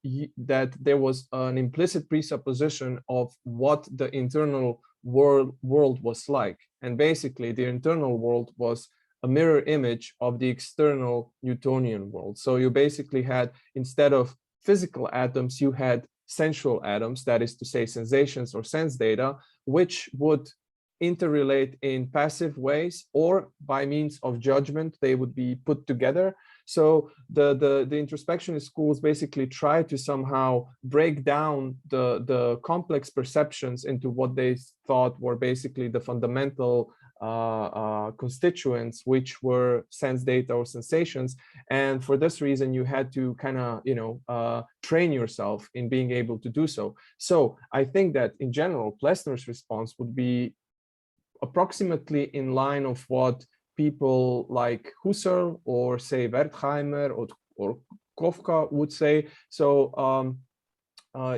there was an implicit presupposition of what the internal world was like, and basically the internal world was a mirror image of the external Newtonian world. So you basically had, instead of physical atoms, you had sensual atoms, that is to say sensations or sense data, which would interrelate in passive ways, or by means of judgment they would be put together. So the introspectionist schools basically try to somehow break down the complex perceptions into what they thought were basically the fundamental constituents, which were sense data or sensations. And for this reason, you had to kind of, you know, train yourself in being able to do so. So I think that in general, Plessner's response would be approximately in line of what people like Husserl or say Wertheimer or Kafka would say. So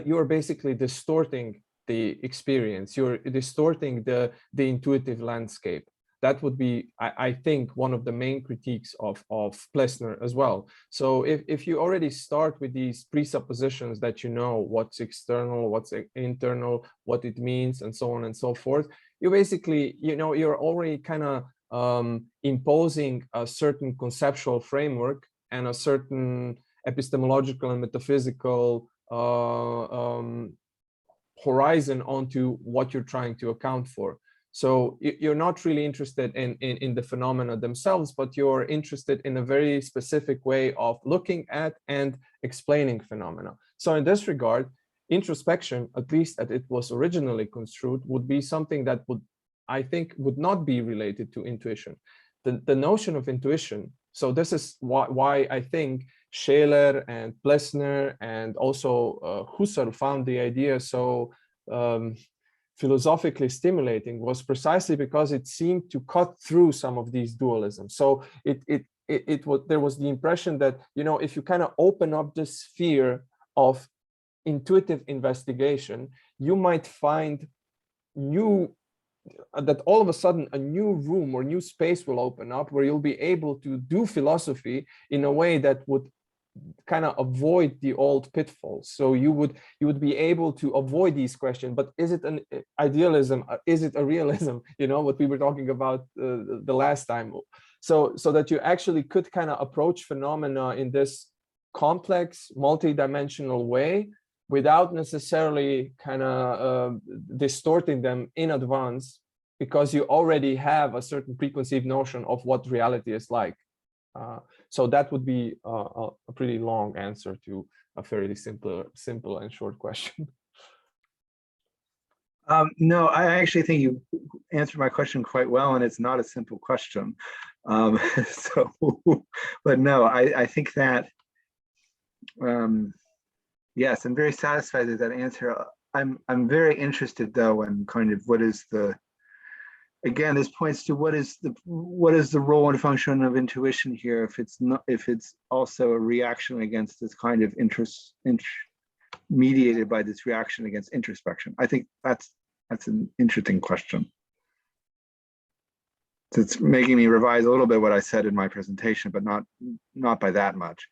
you're basically distorting the experience, you're distorting the intuitive landscape. That would be, I think, one of the main critiques of Plessner as well. So if you already start with these presuppositions that you know what's external, what's internal, what it means, and so on and so forth, you basically, you know, you're already kind of imposing a certain conceptual framework and a certain epistemological and metaphysical horizon onto what you're trying to account for. So you're not really interested in the phenomena themselves, but you're interested in a very specific way of looking at and explaining phenomena. So in this regard, introspection, at least as it was originally construed, would be something that would, I think, would not be related to intuition. The notion of intuition, so this is why I think Scheler and Plessner and also Husserl found the idea so philosophically stimulating, was precisely because it seemed to cut through some of these dualisms. So there was the impression that, you know, if you kind of open up this sphere of intuitive investigation, you might find that all of a sudden a new room or new space will open up where you'll be able to do philosophy in a way that would kind of avoid the old pitfalls. So you would be able to avoid these questions. But is it an idealism? Is it a realism? You know, what we were talking about the last time. So that you actually could kind of approach phenomena in this complex, multi-dimensional way without necessarily kind of distorting them in advance, because you already have a certain preconceived notion of what reality is like. So that would be a pretty long answer to a fairly simple and short question. No, I actually think you answered my question quite well, and it's not a simple question. So, but no, I think that, yes, I'm very satisfied with that answer. I'm very interested though in kind of what is the, again, this points to what is the role and function of intuition here, if it's also a reaction against this kind of interest mediated by this reaction against introspection. I think that's an interesting question. So it's making me revise a little bit what I said in my presentation, but not by that much.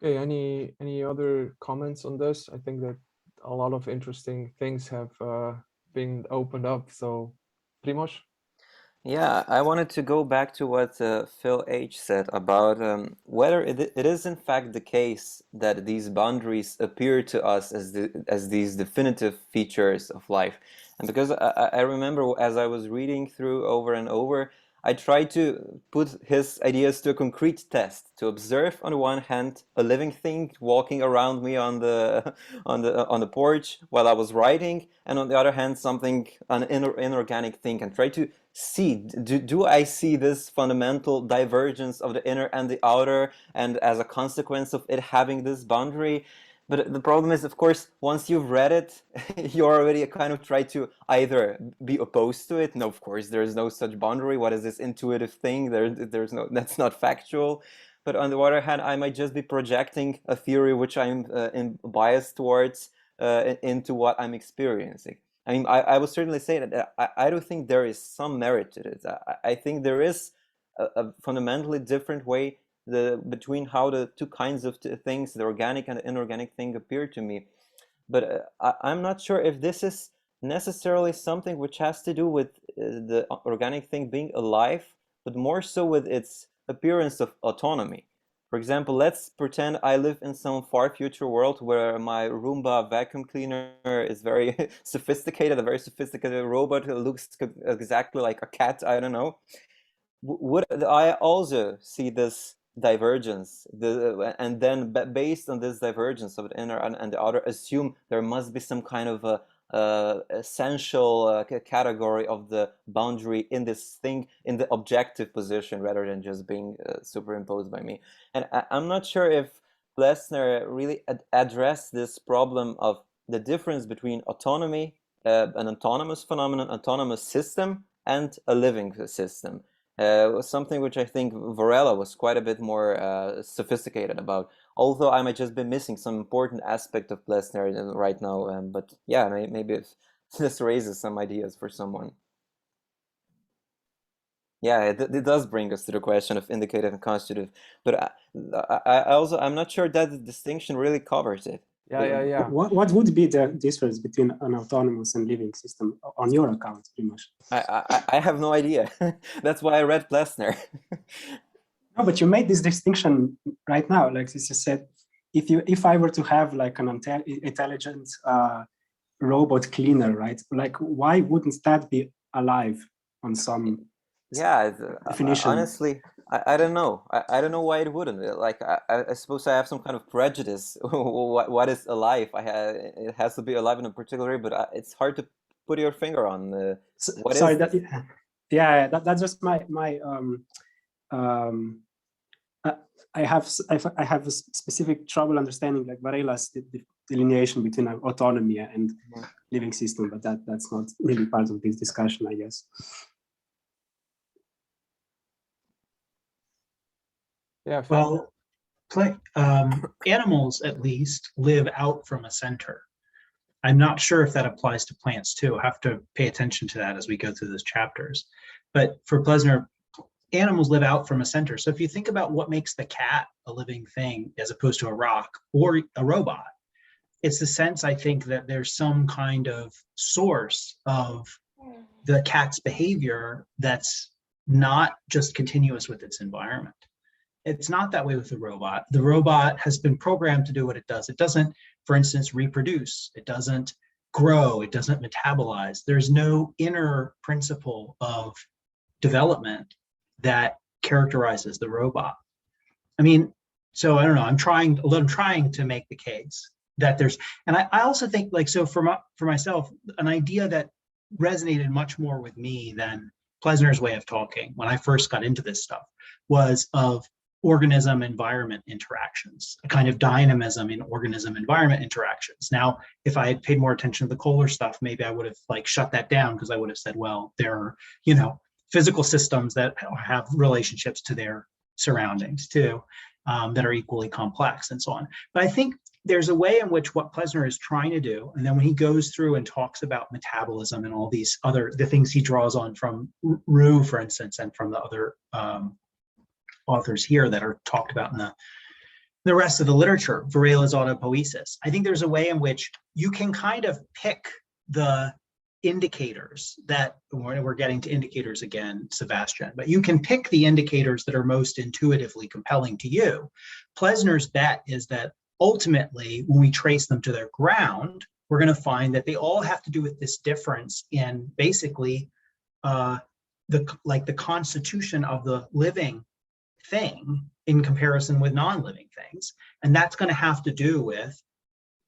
Okay, any other comments on this? I think that a lot of interesting things have been opened up. So, Primoz? Yeah, I wanted to go back to what Phil H. said about whether it is in fact the case that these boundaries appear to us as these definitive features of life. And because I remember as I was reading through over and over, I tried to put his ideas to a concrete test, to observe on the one hand a living thing walking around me on the porch while I was writing, and on the other hand an inorganic thing, and try to see? Do I see this fundamental divergence of the inner and the outer, and as a consequence of it having this boundary? But the problem is, of course, once you've read it, you already kind of try to either be opposed to it. No, of course, there's no such boundary. What is this intuitive thing? There's no, that's not factual. But on the other hand, I might just be projecting a theory which I'm biased towards into what I'm experiencing. I mean, I would certainly say that I do think there is some merit to this. I think there is a fundamentally different way between how the two kinds of things, the organic and the inorganic thing, appear to me. But I'm not sure if this is necessarily something which has to do with the organic thing being alive, but more so with its appearance of autonomy. For example, let's pretend I live in some far future world where my Roomba vacuum cleaner is very sophisticated, a very sophisticated robot who looks exactly like a cat, I don't know. Would I also see this divergence, and then based on this divergence of the inner and the outer, assume there must be some kind of a essential category of the boundary in this thing, in the objective position, rather than just being superimposed by me? And I'm not sure if Plessner really addressed this problem of the difference between autonomy, an autonomous phenomenon, autonomous system, and a living system. Was something which I think Varela was quite a bit more sophisticated about. Although I might just be missing some important aspect of Plessner right now. But yeah, maybe this raises some ideas for someone. Yeah, it does bring us to the question of indicative and constitutive. But I'm not sure that the distinction really covers it. Yeah. What would be the difference between an autonomous and living system on your account, pretty much? I have no idea. That's why I read Plessner. No, but you made this distinction right now. Like you said, if I were to have like an intelligent robot cleaner, right? Like, why wouldn't that be alive on some definition? Honestly, I don't know. I don't know why it wouldn't. Like, I suppose I have some kind of prejudice. What is alive? It has to be alive in a particular way, but it's hard to put your finger on. What sorry, is that's just my I have a specific trouble understanding like Varela's delineation between autonomy and living system, but that's not really part of this discussion, I guess. Yeah. Well, animals at least live out from a center. I'm not sure if that applies to plants too. I have to pay attention to that as we go through those chapters. But for Plessner, animals live out from a center. So if you think about what makes the cat a living thing as opposed to a rock or a robot, it's the sense, I think, that there's some kind of source of the cat's behavior that's not just continuous with its environment. It's not that way with the robot. The robot has been programmed to do what it does. It doesn't, for instance, reproduce. It doesn't grow. It doesn't metabolize. There's no inner principle of development that characterizes the robot. I mean, so I don't know. I'm trying to make the case that there's, and I also think, like, so for myself, an idea that resonated much more with me than Plessner's way of talking when I first got into this stuff was of organism-environment interactions, a kind of dynamism in organism-environment interactions. Now, if I had paid more attention to the Kohler stuff, maybe I would have like shut that down, because I would have said, well, there are, physical systems that have relationships to their surroundings too, that are equally complex and so on. But I think there's a way in which what Plessner is trying to do, and then when he goes through and talks about metabolism and all these the things he draws on from Roux, for instance, and from the other authors here that are talked about in the rest of the literature, Varela's autopoiesis. I think there's a way in which you can kind of pick the indicators that, we're getting to indicators again, Sebastian, but you can pick the indicators that are most intuitively compelling to you. Plessner's bet is that ultimately, when we trace them to their ground, we're going to find that they all have to do with this difference in basically the constitution of the living thing in comparison with non-living things. And that's going to have to do with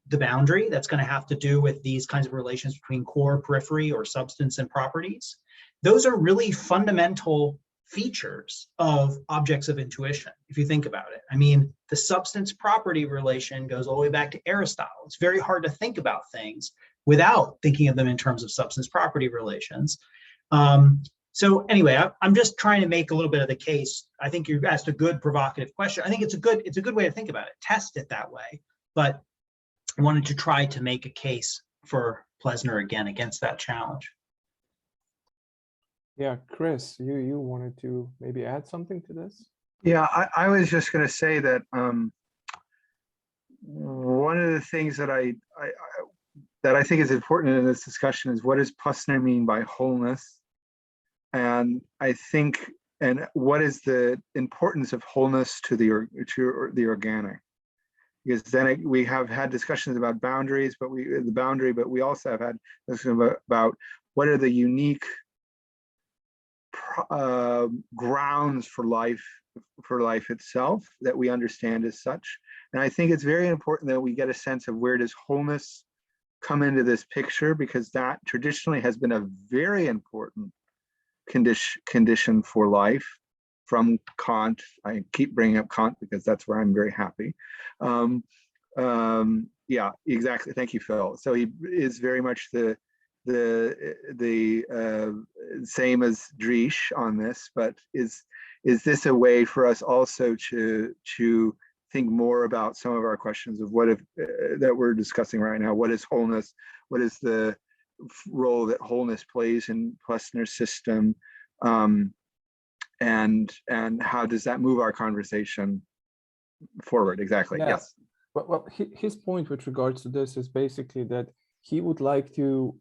the boundary. That's going to have to do with these kinds of relations between core, periphery, or substance and properties. those are really fundamental features of objects of intuition, if you think about it. I mean, the substance property relation goes all the way back to Aristotle. It's very hard to think about things without thinking of them in terms of substance property relations. So anyway, I'm just trying to make a little bit of the case. I think you asked a good provocative question. I think it's a good way to think about it. Test it that way. But I wanted to try to make a case for Plessner again against that challenge. Yeah, Chris, you wanted to maybe add something to this? Yeah, I was just going to say that one of the things that I think is important in this discussion is, what does Plessner mean by wholeness? And I think, and what is the importance of wholeness to the organic? Because then we have had discussions about boundaries, but we also have had discussions about what are the unique grounds for life itself that we understand as such. And I think it's very important that we get a sense of where does wholeness come into this picture, because that traditionally has been a very important condition for life from Kant. I keep bringing up Kant because that's where I'm very happy. Yeah, exactly. Thank you, Phil. So he is very much the same as Driesch on this, but is this a way for us also to think more about some of our questions of what if that we're discussing right now? What is wholeness? What is the role that wholeness plays in Plessner's system? And how does that move our conversation forward? Exactly. Yeah. Yes. Well, his point with regards to this is basically that he would like to.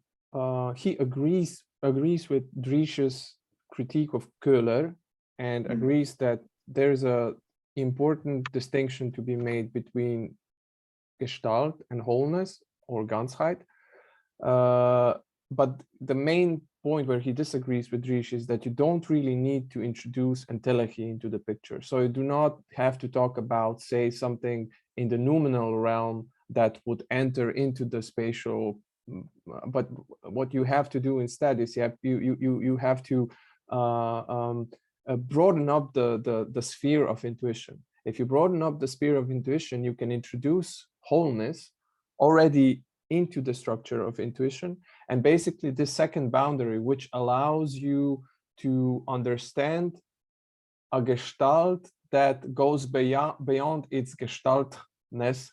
He agrees with Driesch's critique of Köhler, and agrees that there's a important distinction to be made between Gestalt and wholeness, or Ganzheit. But the main point where he disagrees with Driesch is that you don't really need to introduce entelechy into the picture. So you do not have to talk about, say, something in the noumenal realm that would enter into the spatial. But what you have to do instead is you have to broaden up the sphere of intuition. If you broaden up the sphere of intuition, you can introduce wholeness already into the structure of intuition, and basically this second boundary, which allows you to understand a gestalt that goes beyond its gestaltness,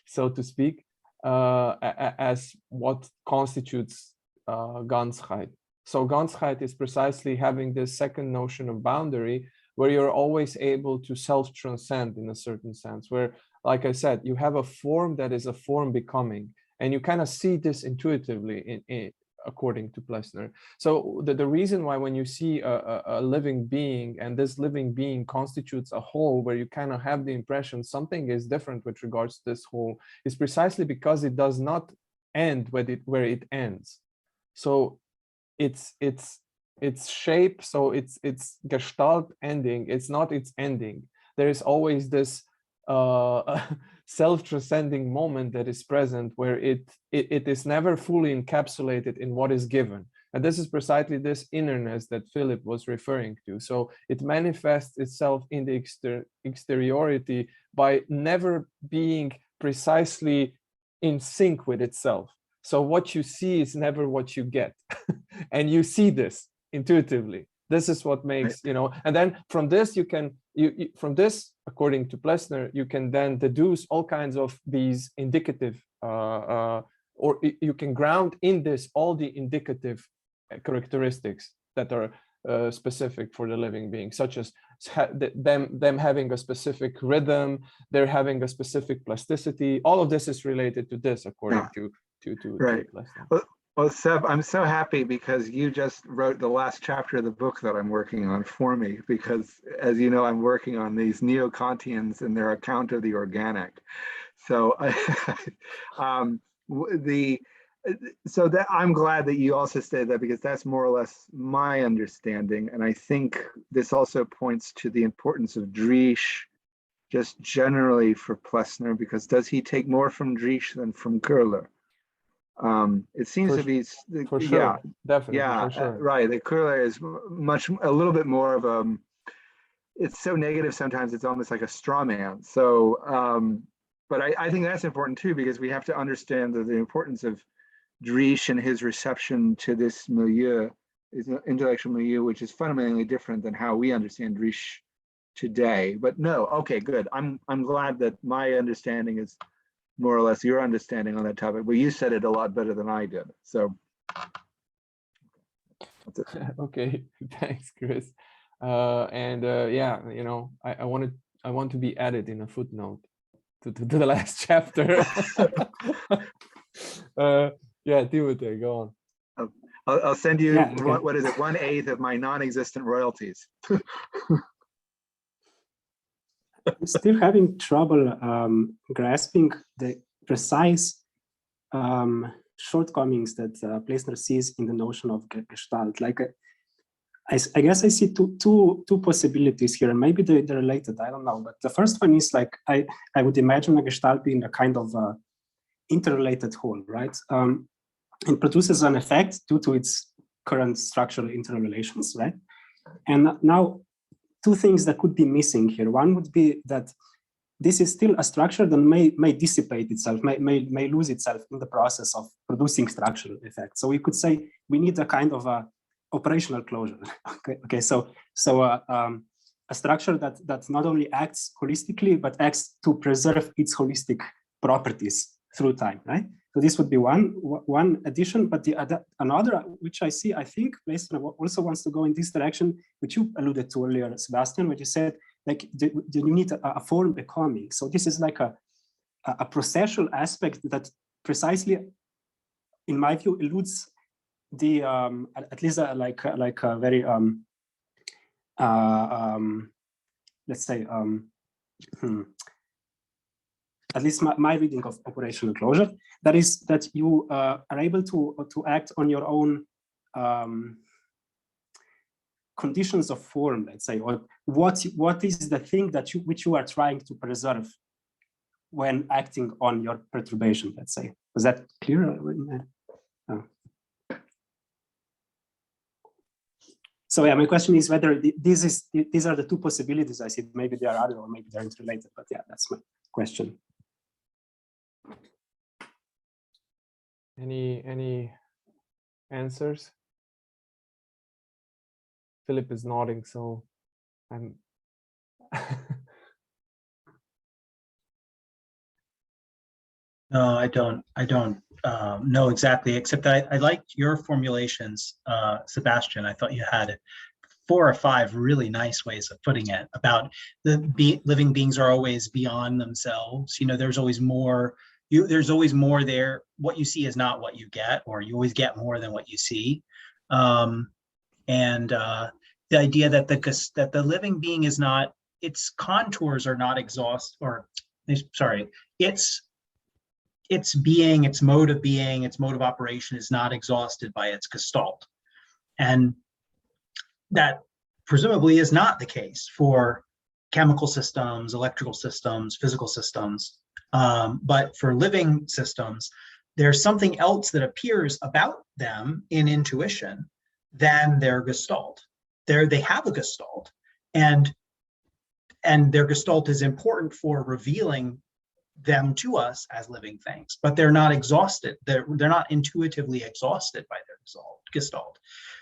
so to speak, as what constitutes Ganzheit. So Ganzheit is precisely having this second notion of boundary, where you're always able to self-transcend in a certain sense, where, like I said, you have a form that is a form becoming, and you kind of see this intuitively according to Plessner. So the reason why when you see a living being, and this living being constitutes a whole, where you kind of have the impression something is different with regards to this whole, is precisely because it does not end where it ends. So its shape, so its gestalt ending, it's not its ending. There is always this self-transcending moment that is present, where it is never fully encapsulated in what is given. And this is precisely this innerness that Philip was referring to. So it manifests itself in the exteriority by never being precisely in sync with itself. So what you see is never what you get. And you see this intuitively. This is what makes, and then from this from this, according to Plessner, you can then deduce all kinds of these indicative, or you can ground in this all the indicative characteristics that are specific for the living being, such as them having a specific rhythm, they're having a specific plasticity. All of this is related to this, according to Plessner. Well, Seb, I'm so happy because you just wrote the last chapter of the book that I'm working on for me, because as you know, I'm working on these neo-Kantians and their account of the organic. So so that I'm glad that you also said that, because that's more or less my understanding. And I think this also points to the importance of Driesch just generally for Plessner, because does he take more from Driesch than from Köhler? It seems For to be, For yeah, sure, definitely, yeah, for sure. right. The corollary is a little bit more of a, it's so negative sometimes it's almost like a straw man. So, but I think that's important too, because we have to understand the importance of Driesch and his reception to this milieu, is an intellectual milieu, which is fundamentally different than how we understand Driesch today. But no, okay, good. I'm glad that my understanding is more or less your understanding on that topic. Well, you said it a lot better than I did. So that's it. Okay, thanks, Chris. Yeah, you know, I want to be added in a footnote to the last chapter. Yeah, Timothy, go on. I'll send you, Yeah, okay. what is it, 1/8 of my non-existent royalties. I'm still having trouble grasping the precise shortcomings that Plessner sees in the notion of Gestalt. Like, I guess I see two possibilities here, and maybe they're related, I don't know. But the first one is like, I would imagine a Gestalt being a kind of interrelated whole, right? It produces an effect due to its current structural interrelations, right? And now, two things that could be missing here. One would be that this is still a structure that may dissipate itself, may lose itself in the process of producing structural effects. So we could say we need a kind of a operational closure. Okay. So a structure that not only acts holistically but acts to preserve its holistic properties through time, right? So this would be one addition, but another, which I think Plessner also wants to go in this direction, which you alluded to earlier, Sebastian, where you said like you need a form becoming. So this is like a processual aspect that precisely, in my view, eludes the at least like a very let's say at least my reading of operational closure, that is that you are able to act on your own conditions of form, let's say, or what is the thing that which you are trying to preserve when acting on your perturbation, let's say. Was that clear? Oh. So yeah, my question is whether these are the two possibilities I see. Maybe they are other, or maybe they're interrelated. But yeah, that's my question. Any answers? Philip is nodding, so I'm No, I don't know exactly, except that I liked your formulations, Sebastian. I thought you had 4 or 5 really nice ways of putting it about living beings are always beyond themselves. You know, there's always more. There's always more there. What you see is not what you get, or you always get more than what you see. The idea that the living being is not, its contours are not exhaust, or sorry, its being, its mode of being, its mode of operation is not exhausted by its gestalt. And that presumably is not the case for chemical systems, electrical systems, physical systems. But for living systems, there's something else that appears about them in intuition than their gestalt. They have a gestalt, and their gestalt is important for revealing them to us as living things, but they're not exhausted. They're not intuitively exhausted by their gestalt.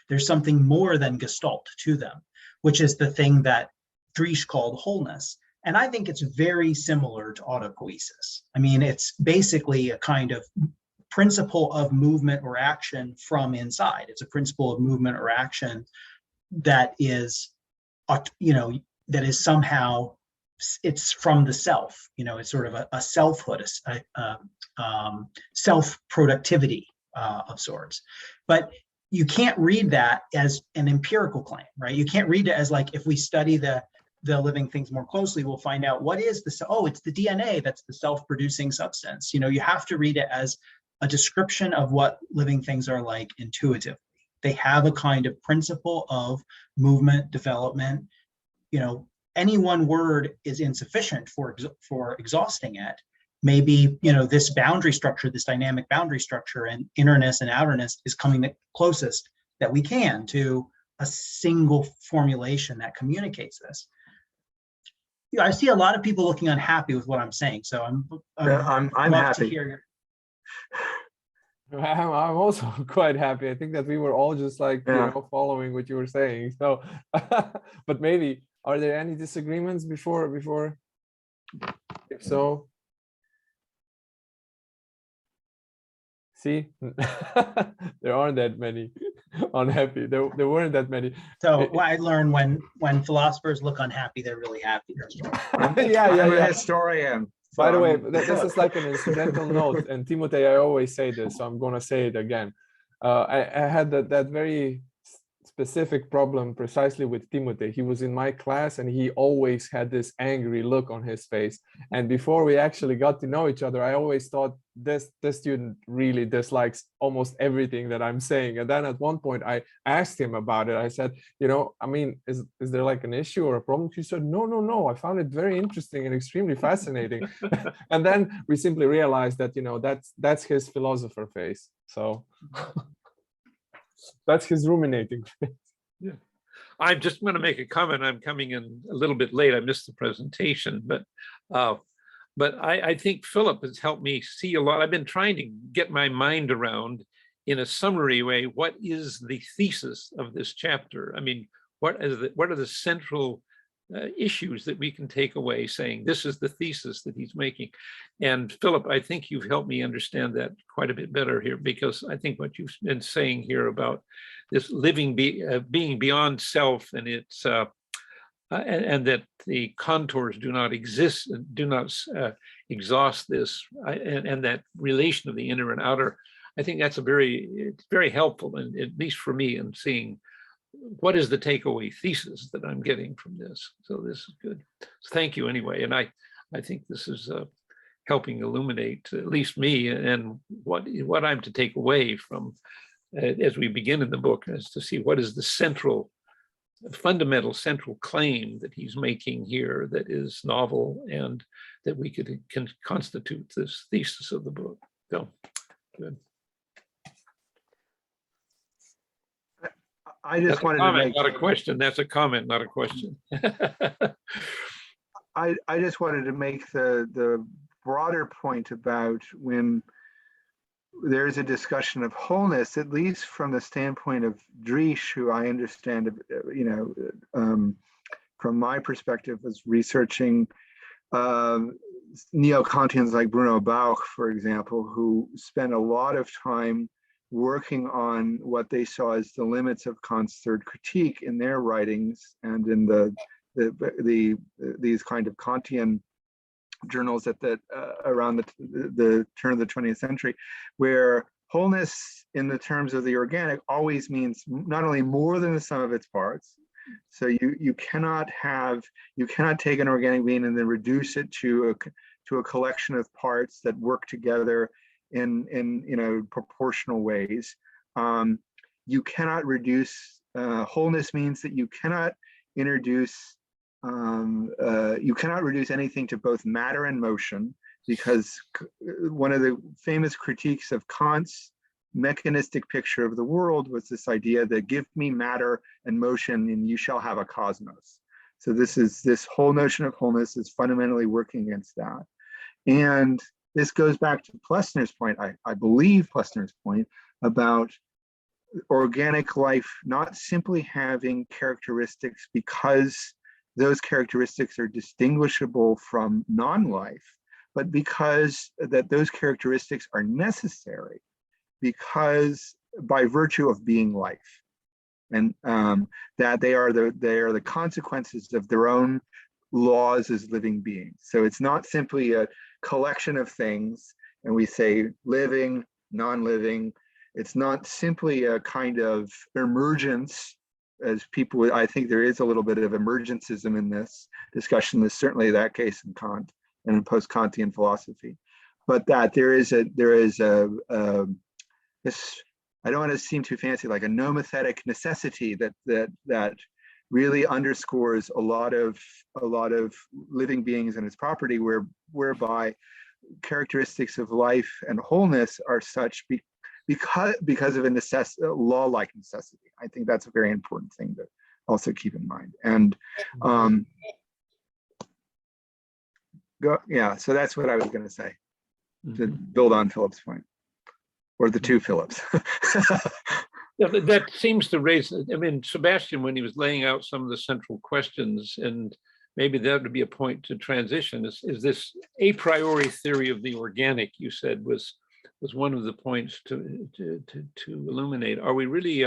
There's something more than gestalt to them, which is the thing that Driesch called wholeness. And I think it's very similar to autopoiesis. I mean, it's basically a kind of principle of movement or action from inside. It's a principle of movement or action that is, that is somehow, it's from the self. It's sort of a selfhood, self-productivity of sorts. But you can't read that as an empirical claim, right? You can't read it as like, if we study the living things more closely, we'll find out what is the, it's the DNA that's the self-producing substance. You have to read it as a description of what living things are like intuitively. They have a kind of principle of movement, development. Any one word is insufficient for exhausting it. maybe, this boundary structure, this dynamic boundary structure and innerness and outerness is coming the closest that we can to a single formulation that communicates this. I see a lot of people looking unhappy with what I'm saying, so I'm happy to hear. I'm also quite happy. I think that we were all just like, following what you were saying. So, but maybe, are there any disagreements before? If so, see, there aren't that many unhappy. There weren't that many. So what I learned when philosophers look unhappy, they're really happy. I'm a historian. By the way, this is like an incidental note, and Timothy, I always say this, so I'm going to say it again. I had that very specific problem precisely with Timothy. He was in my class, and he always had this angry look on his face. And before we actually got to know each other, I always thought this student really dislikes almost everything that I'm saying. And then at one point, I asked him about it. I said, I mean, is there like an issue or a problem? He said, no. I found it very interesting and extremely fascinating. And then we simply realized that, that's his philosopher face. So that's his ruminating face. Yeah. I'm just going to make a comment. I'm coming in a little bit late. I missed the presentation, but I think Philip has helped me see a lot. I've been trying to get my mind around, in a summary way, what is the thesis of this chapter? I mean, what are the central issues that we can take away, saying this is the thesis that he's making? And Philip, I think you've helped me understand that quite a bit better here, because I think what you've been saying here about this living being beyond self, and its and that the contours do not exist, do not exhaust this, and that relation of the inner and outer. I think that's it's very helpful, and at least for me, in seeing what is the takeaway thesis that I'm getting from this. So this is good. So thank you anyway. And I think this is helping illuminate at least me, and what I'm to take away from as we begin in the book, is to see what is the fundamental central claim that he's making here that is novel, and that we can constitute this thesis of the book. So good. I just wanted to make, not a question. That's a comment, not a question. I just wanted to make the broader point about when there's a discussion of wholeness, at least from the standpoint of Driesch, who I understand, from my perspective, was researching neo-Kantians like Bruno Bauch, for example, who spent a lot of time working on what they saw as the limits of Kant's third critique in their writings, and in these kind of Kantian journals at around the turn of the 20th century, where wholeness in the terms of the organic always means not only more than the sum of its parts. So you cannot take an organic being and then reduce it to a collection of parts that work together in proportional ways. You cannot reduce wholeness means that you cannot introduce reduce anything to both matter and motion, because one of the famous critiques of Kant's mechanistic picture of the world was this idea that give me matter and motion and you shall have a cosmos. So this whole notion of wholeness is fundamentally working against that. And this goes back to Plessner's point, I believe Plessner's point about organic life not simply having characteristics because those characteristics are distinguishable from non-life, but because that those characteristics are necessary because by virtue of being life, and that they are the consequences of their own laws as living beings. So it's not simply a collection of things, and we say living, non-living. It's not simply a kind of emergence, as people, I think there is a little bit of emergencism in this discussion. There's certainly that case in Kant and in post-Kantian philosophy, but that there is this, I don't want to seem too fancy, like a nomothetic necessity that really underscores a lot of living beings and its property, whereby characteristics of life and wholeness are such because of a law-like necessity. I think that's a very important thing to also keep in mind. And so that's what I was going to say, to build on Philip's point, or the two Philips. Yeah, that seems to raise, I mean, Sebastian, when he was laying out some of the central questions, and maybe that would be a point to transition, is this a priori theory of the organic, you said, was one of the points to illuminate. Are we really,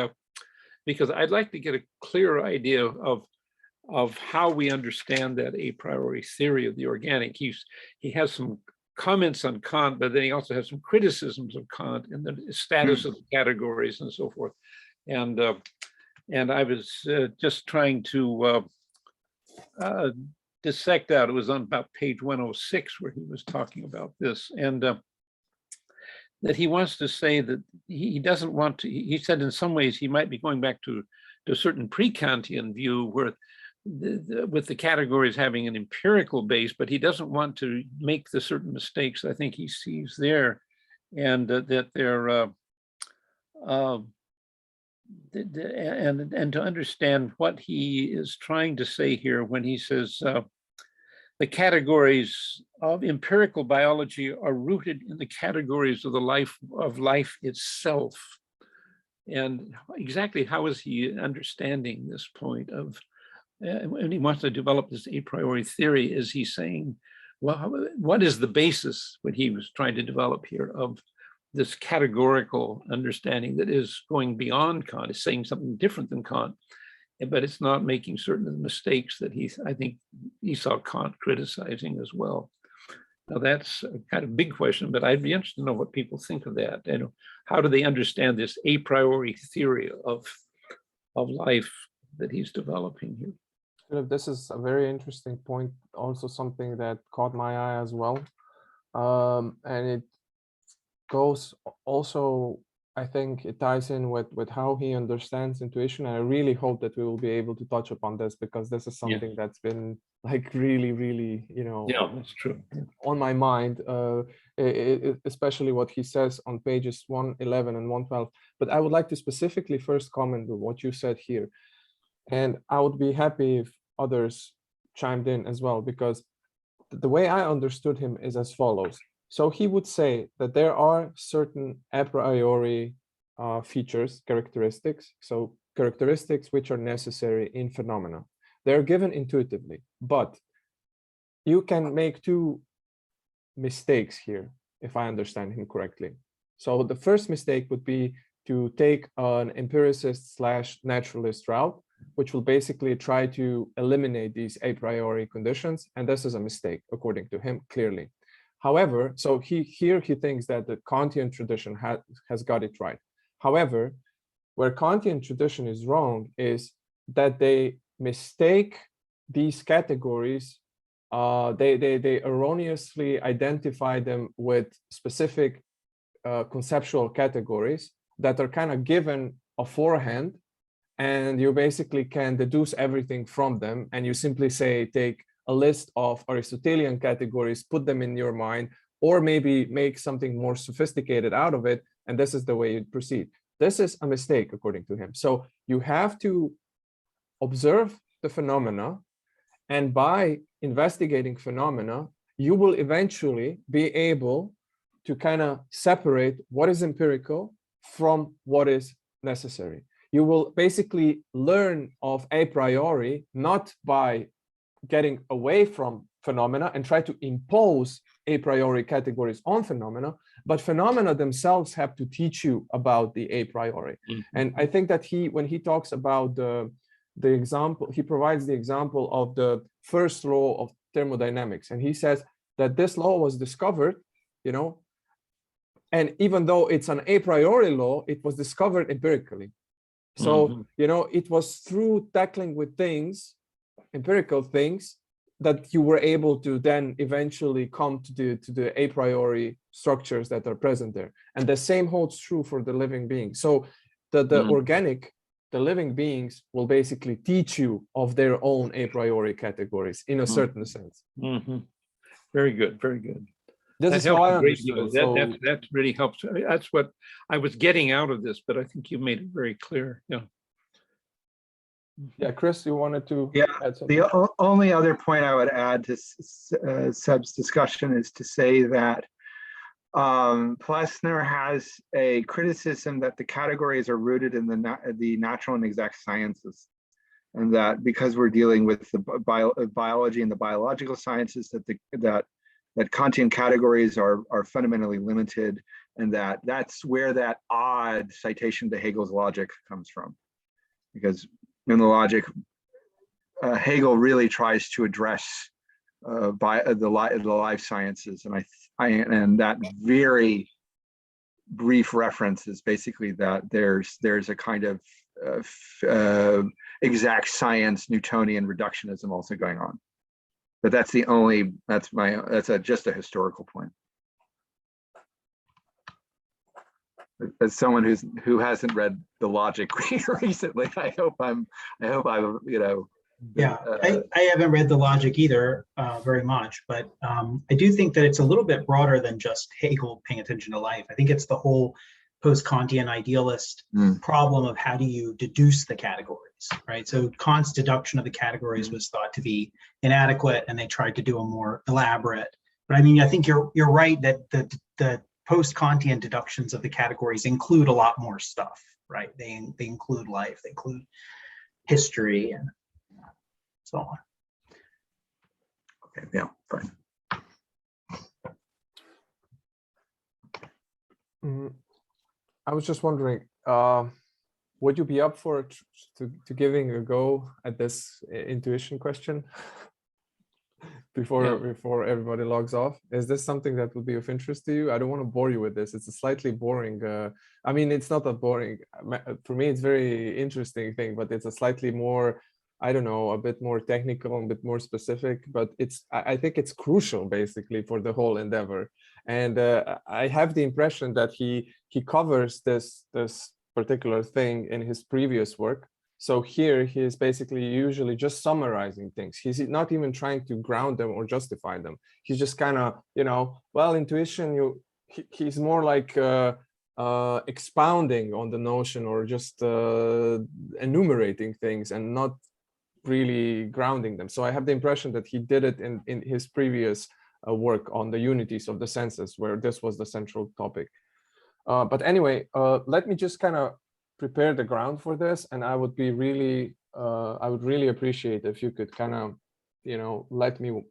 because I'd like to get a clear idea of how we understand that a priori theory of the organic. He has some comments on Kant, but then he also has some criticisms of Kant and the status of the categories and so forth. And I was just trying to dissect out. It was on about page 106 where he was talking about this, and that he wants to say that he doesn't want to. He said in some ways he might be going back to a certain pre-Kantian view where with the categories having an empirical base, but he doesn't want to make the certain mistakes I think he sees there, and that they're and to understand what he is trying to say here when he says the categories of empirical biology are rooted in the categories of the life itself. And exactly how is he understanding this point of when he wants to develop this a priori theory? Is he saying, well, what is the basis, when he was trying to develop here, of this categorical understanding that is going beyond Kant, is saying something different than Kant, but it's not making certain of the mistakes that I think he saw Kant criticizing as well. Now that's a kind of big question, but I'd be interested to know what people think of that. And how do they understand this a priori theory of life that he's developing here? This is a very interesting point, also something that caught my eye as well. And it goes also, I think it ties in with how he understands intuition. And I really hope that we will be able to touch upon this, because this is something that's been like really, Yeah, that's true. on my mind, especially what he says on pages 111 and 112. But I would like to specifically first comment on what you said here. And I would be happy if others chimed in as well, because the way I understood him is as follows. So he would say that there are certain a priori features, characteristics, so characteristics which are necessary in phenomena. They're given intuitively, but you can make two mistakes here, if I understand him correctly. So the first mistake would be to take an empiricist / naturalist route, which will basically try to eliminate these a priori conditions. And this is a mistake, according to him, clearly. However, so he thinks that the Kantian tradition has got it right. However, where Kantian tradition is wrong is that they mistake these categories. They erroneously identify them with specific conceptual categories that are kind of given beforehand, and you basically can deduce everything from them, and you simply say, take a list of Aristotelian categories, put them in your mind, or maybe make something more sophisticated out of it, and this is the way you proceed. This is a mistake, according to him. So you have to observe the phenomena, and by investigating phenomena, you will eventually be able to kind of separate what is empirical from what is necessary. You will basically learn of a priori, not by getting away from phenomena and try to impose a priori categories on phenomena, but phenomena themselves have to teach you about the a priori. And I think that when he talks about the example, he provides the example of the first law of thermodynamics. And he says that this law was discovered, and even though it's an a priori law, it was discovered empirically. So, it was through tackling with things, empirical things, that you were able to then eventually come to the a priori structures that are present there. And the same holds true for the living being. So the organic, the living beings will basically teach you of their own a priori categories in a certain sense. Very good, very good. This That is how helps I a great understood deal. it. So That really helps. That's what I was getting out of this, but I think you made it very clear. Yeah. yeah, Chris, you wanted to Yeah, add something? the only other point I would add to Seb's discussion is to say that Plessner has a criticism that the categories are rooted in the natural and exact sciences, and that because we're dealing with the biology and the biological sciences, that Kantian categories are fundamentally limited, and that's where that odd citation to Hegel's logic comes from, because in the logic, Hegel really tries to address the life sciences, and that very brief reference is basically that there's a kind of exact science Newtonian reductionism also going on. But that's just a historical point. As someone who hasn't read the logic recently, I hope I'm Yeah, I haven't read the logic either very much, but I do think that it's a little bit broader than just Hegel paying attention to life. I think it's the whole post-Kantian idealist problem of how do you deduce the categories, right? So Kant's deduction of the categories was thought to be inadequate, and they tried to do a more elaborate. But I mean, I think you're right that the post-Kantian deductions of the categories include a lot more stuff, right? They include life, they include history, and so on. Okay, yeah, fine. I was just wondering, would you be up for to giving a go at this intuition question before everybody logs off? Is this something that would be of interest to you? I don't want to bore you with this. It's a slightly boring. I mean, it's not that boring for me. It's very interesting thing, but it's a slightly more, I don't know, a bit more technical, a bit more specific. But I think it's crucial basically for the whole endeavor. And I have the impression that he covers this particular thing in his previous work. So here he is basically usually just summarizing things. He's not even trying to ground them or justify them. He's just kind of, well, intuition, he's more like expounding on the notion, or just enumerating things and not really grounding them. So I have the impression that he did it in his previous work on the unities of the senses, where this was the central topic. But anyway, let me just kind of prepare the ground for this, and I would really appreciate if you could kind of, let me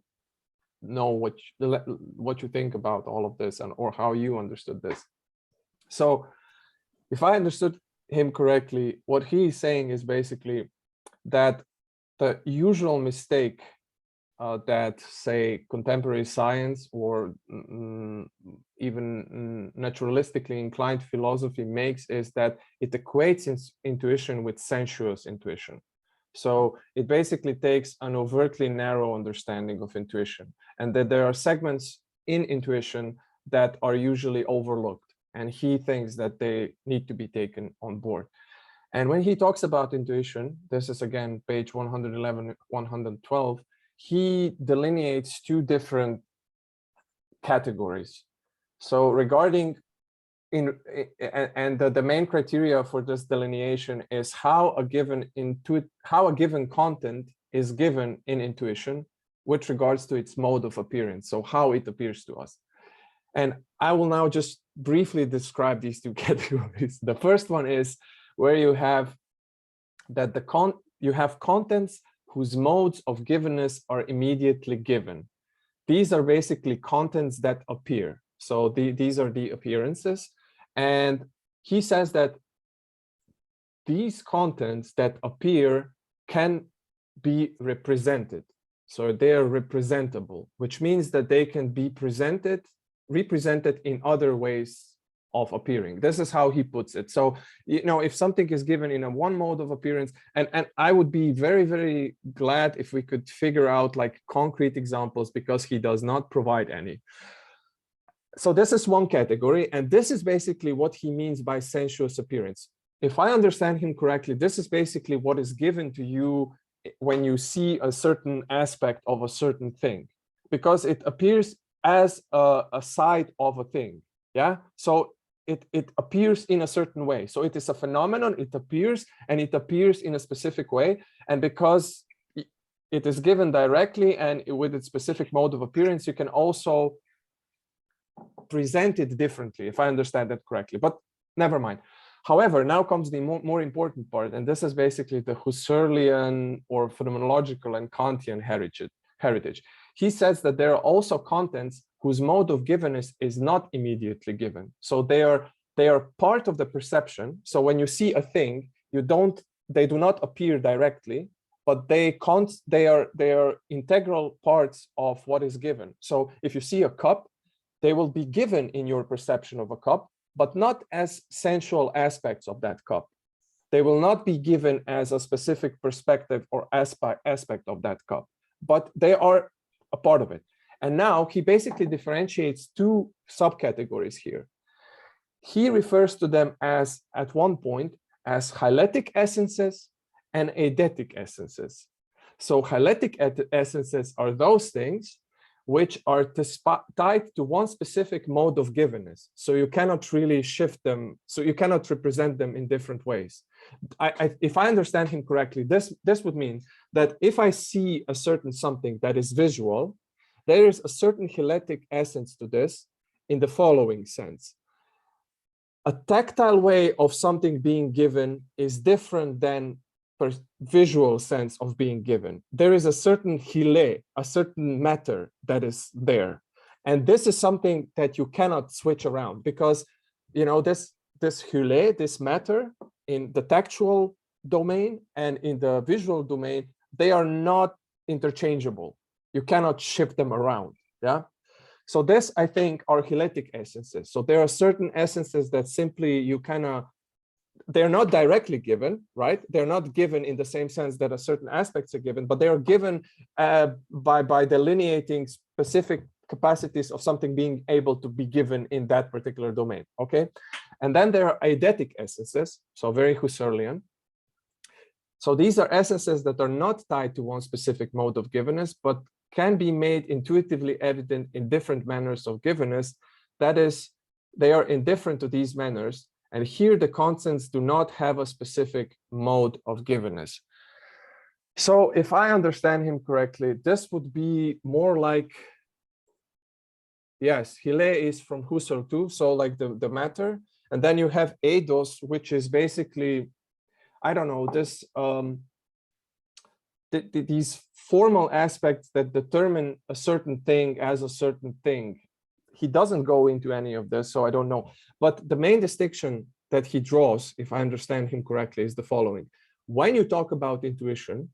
know what you think about all of this, or how you understood this. So, if I understood him correctly, what he's saying is basically that the usual mistake that, say, contemporary science or even naturalistically inclined philosophy makes is that it equates intuition with sensuous intuition. So it basically takes an overtly narrow understanding of intuition, and that there are segments in intuition that are usually overlooked, and he thinks that they need to be taken on board. And when he talks about intuition, this is again page 111, 112, he delineates two different categories. So regarding the main criteria for this delineation is how a given content is given in intuition with regards to its mode of appearance, so how it appears to us. And I will now just briefly describe these two categories. The first one is where you have that you have contents whose modes of givenness are immediately given. These are basically contents that appear. So these are the appearances. And he says that these contents that appear can be represented. So they are representable, which means that they can be represented in other ways of appearing. This is how he puts it. So, if something is given in a one mode of appearance, and I would be very, very glad if we could figure out like concrete examples, because he does not provide any. So this is one category, and this is basically what he means by sensuous appearance. If I understand him correctly, this is basically what is given to you when you see a certain aspect of a certain thing, because it appears as a side of a thing. Yeah, so it appears in a certain way. So it is a phenomenon, it appears, and it appears in a specific way. And because it is given directly and with its specific mode of appearance, you can also present it differently, if I understand that correctly, but never mind. However, now comes the more important part, and this is basically the Husserlian or phenomenological and Kantian heritage. He says that there are also contents whose mode of givenness is not immediately given. So they are part of the perception. So when you see a thing, they do not appear directly, but they are integral parts of what is given. So if you see a cup, they will be given in your perception of a cup, but not as sensual aspects of that cup. They will not be given as a specific perspective or aspect of that cup, but they are a part of it. And now he basically differentiates two subcategories here. He refers to them as, at one point, as Hiletic essences and Eidetic essences. So Hiletic essences are those things which are tied to one specific mode of givenness. So you cannot really shift them. So you cannot represent them in different ways. If I understand him correctly, this would mean that if I see a certain something that is visual, there is a certain Hiletic essence to this in the following sense. A tactile way of something being given is different than visual sense of being given. There is a certain hile, a certain matter that is there. And this is something that you cannot switch around because, you know, this hile, this matter in the tactual domain and in the visual domain, they are not interchangeable. You cannot shift them around. Yeah. So this, I think, are Hiletic essences. So there are certain essences that simply you cannot, they're not directly given, right? They're not given in the same sense that a certain aspects are given, but they are given by delineating specific capacities of something being able to be given in that particular domain, okay? And then there are eidetic essences, so very Husserlian. So these are essences that are not tied to one specific mode of givenness, but can be made intuitively evident in different manners of givenness. That is, they are indifferent to these manners. And here the constants do not have a specific mode of givenness. So if I understand him correctly, this would be more like, yes, Hile is from Husserl too, so like the matter. And then you have eidos, which is basically, I don't know, this these formal aspects that determine a certain thing as a certain thing. He doesn't go into any of this, so I don't know. But the main distinction that he draws, if I understand him correctly, is the following. When you talk about intuition,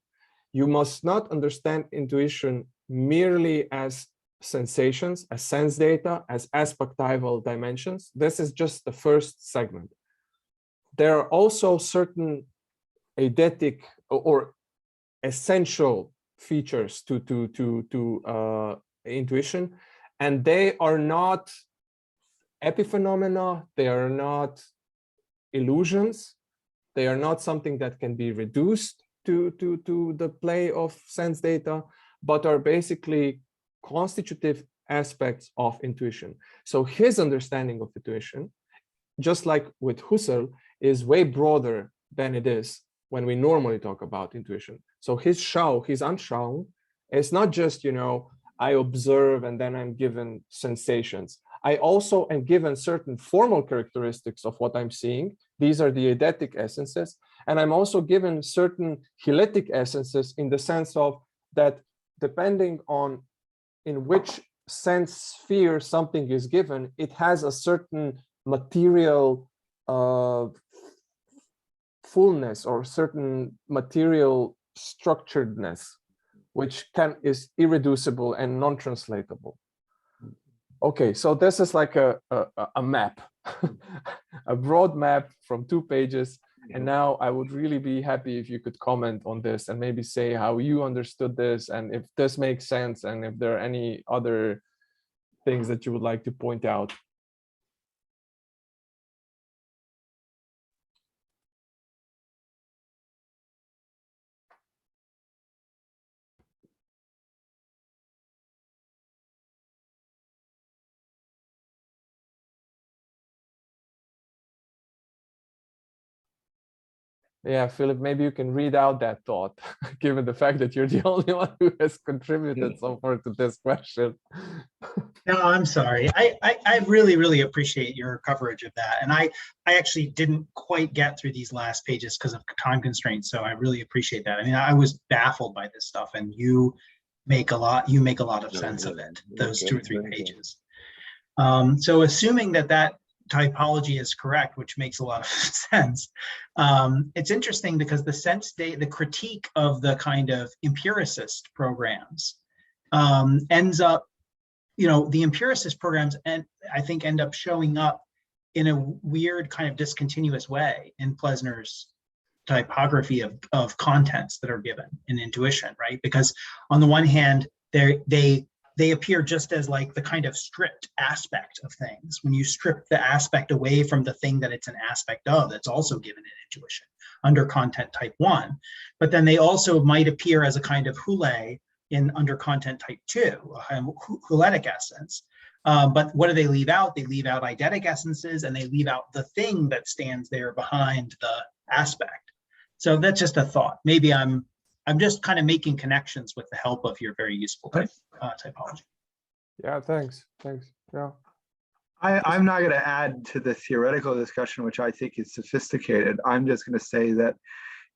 you must not understand intuition merely as sensations, as sense data, as aspectival dimensions. This is just the first segment. There are also certain eidetic or essential features to intuition, and they are not epiphenomena, they are not illusions, they are not something that can be reduced to the play of sense data, but are basically constitutive aspects of intuition. So his understanding of intuition, just like with Husserl, is way broader than it is when we normally talk about intuition. So his Schau, his Anschauung, is not just, you know, I observe and then I'm given sensations. I also am given certain formal characteristics of what I'm seeing. These are the eidetic essences. And I'm also given certain Hiletic essences in the sense of that depending on in which sense sphere something is given, it has a certain material fullness or certain material structuredness, which is irreducible and non-translatable. Okay, so this is like a map, a broad map from 2 pages. And now I would really be happy if you could comment on this and maybe say how you understood this and if this makes sense and if there are any other things that you would like to point out. Yeah, Philip, maybe you can read out that thought, given the fact that you're the only one who has contributed so far to this question. No, I'm sorry. I really, really appreciate your coverage of that. And I actually didn't quite get through these last pages because of time constraints. So I really appreciate that. I mean, I was baffled by this stuff, and you make a lot of sense of it, those 2 or 3 pages. So assuming that typology is correct, which makes a lot of sense, it's interesting because the critique of the kind of empiricist programs ends up, the empiricist programs, and I think end up showing up in a weird kind of discontinuous way in Plessner's typography of contents that are given in intuition, right? Because on the one hand, they appear just as like the kind of stripped aspect of things. When you strip the aspect away from the thing that it's an aspect of, that's also given in intuition under content type 1. But then they also might appear as a kind of hule under content type 2, Hiletic essence. But what do they leave out? They leave out eidetic essences, and they leave out the thing that stands there behind the aspect. So that's just a thought. Maybe I'm just kind of making connections with the help of your very useful typology. Yeah, thanks. Yeah. I'm not going to add to the theoretical discussion, which I think is sophisticated. I'm just going to say that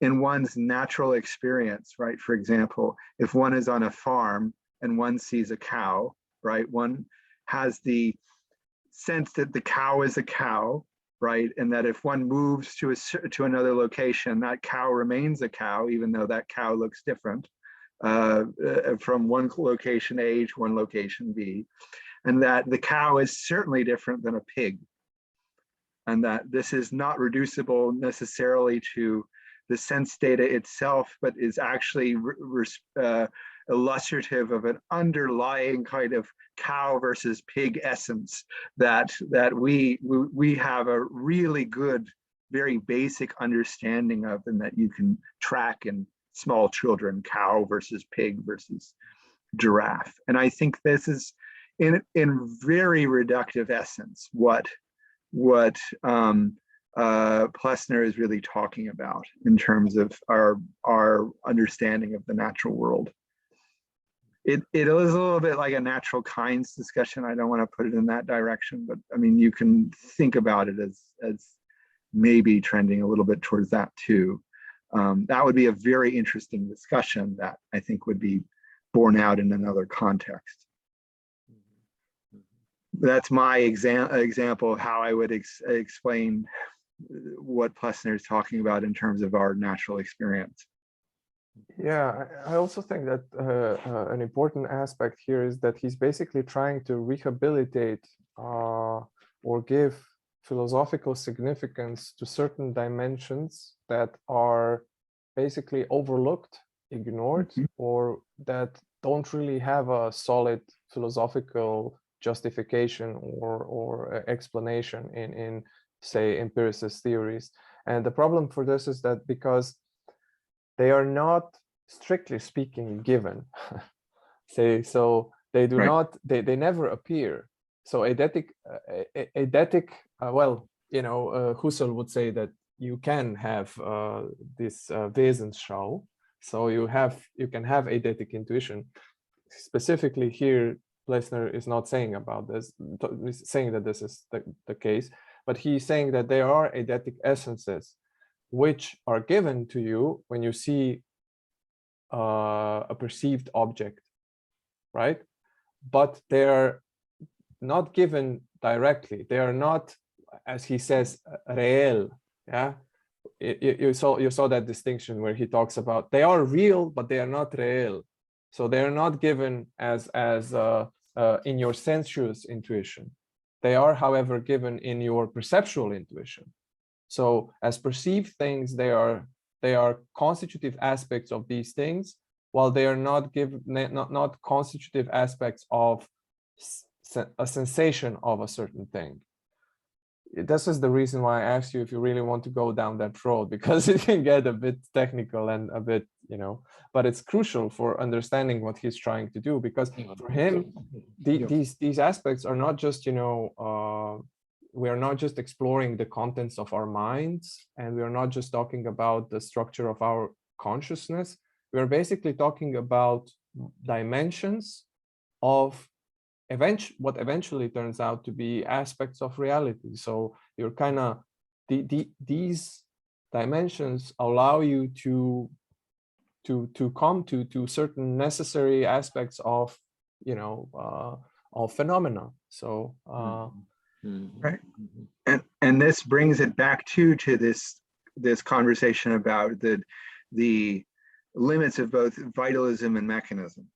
in one's natural experience, right? For example, if one is on a farm and one sees a cow, right? One has the sense that the cow is a cow, right? And that if one moves to another location, that cow remains a cow, even though that cow looks different from one location A to one location B. And that the cow is certainly different than a pig. And that this is not reducible necessarily to the sense data itself, but is actually illustrative of an underlying kind of cow versus pig essence that we have a really good, very basic understanding of, and that you can track in small children: cow versus pig versus giraffe. And I think this is in very reductive essence what Plessner is really talking about in terms of our understanding of the natural world. It is a little bit like a natural kinds discussion. I don't want to put it in that direction, but I mean, you can think about it as maybe trending a little bit towards that too. That would be a very interesting discussion that I think would be borne out in another context. That's my example of how I would explain what Plessner is talking about in terms of our natural experience. Yeah, I also think that an important aspect here is that he's basically trying to rehabilitate or give philosophical significance to certain dimensions that are basically overlooked, ignored, or that don't really have a solid philosophical justification or explanation in say empiricist theories. And the problem for this is that because they are not strictly speaking given, so they do not, they never appear. So eidetic, well, Husserl would say that you can have this Wesensschau, so you can have eidetic intuition. Specifically here, Plessner is not saying about this, he's saying that this is the case, but he's saying that there are eidetic essences which are given to you when you see a perceived object, right? But they are not given directly. They are not, as he says, real. Yeah, you saw that distinction where he talks about they are real, but they are not real. So they are not given as in your sensuous intuition. They are, however, given in your perceptual intuition. So as perceived things, they are constitutive aspects of these things, while they are not constitutive aspects of a sensation of a certain thing. This is the reason why I asked you if you really want to go down that road, because it can get a bit technical and a bit, but it's crucial for understanding what he's trying to do, because for him, these aspects are not just, we are not just exploring the contents of our minds, and we are not just talking about the structure of our consciousness. We are basically talking about dimensions of what eventually turns out to be aspects of reality. So you're kind of these dimensions allow you to come to certain necessary aspects of, you know, of phenomena. So right, and this brings it back to this conversation about the limits of both vitalism and mechanism.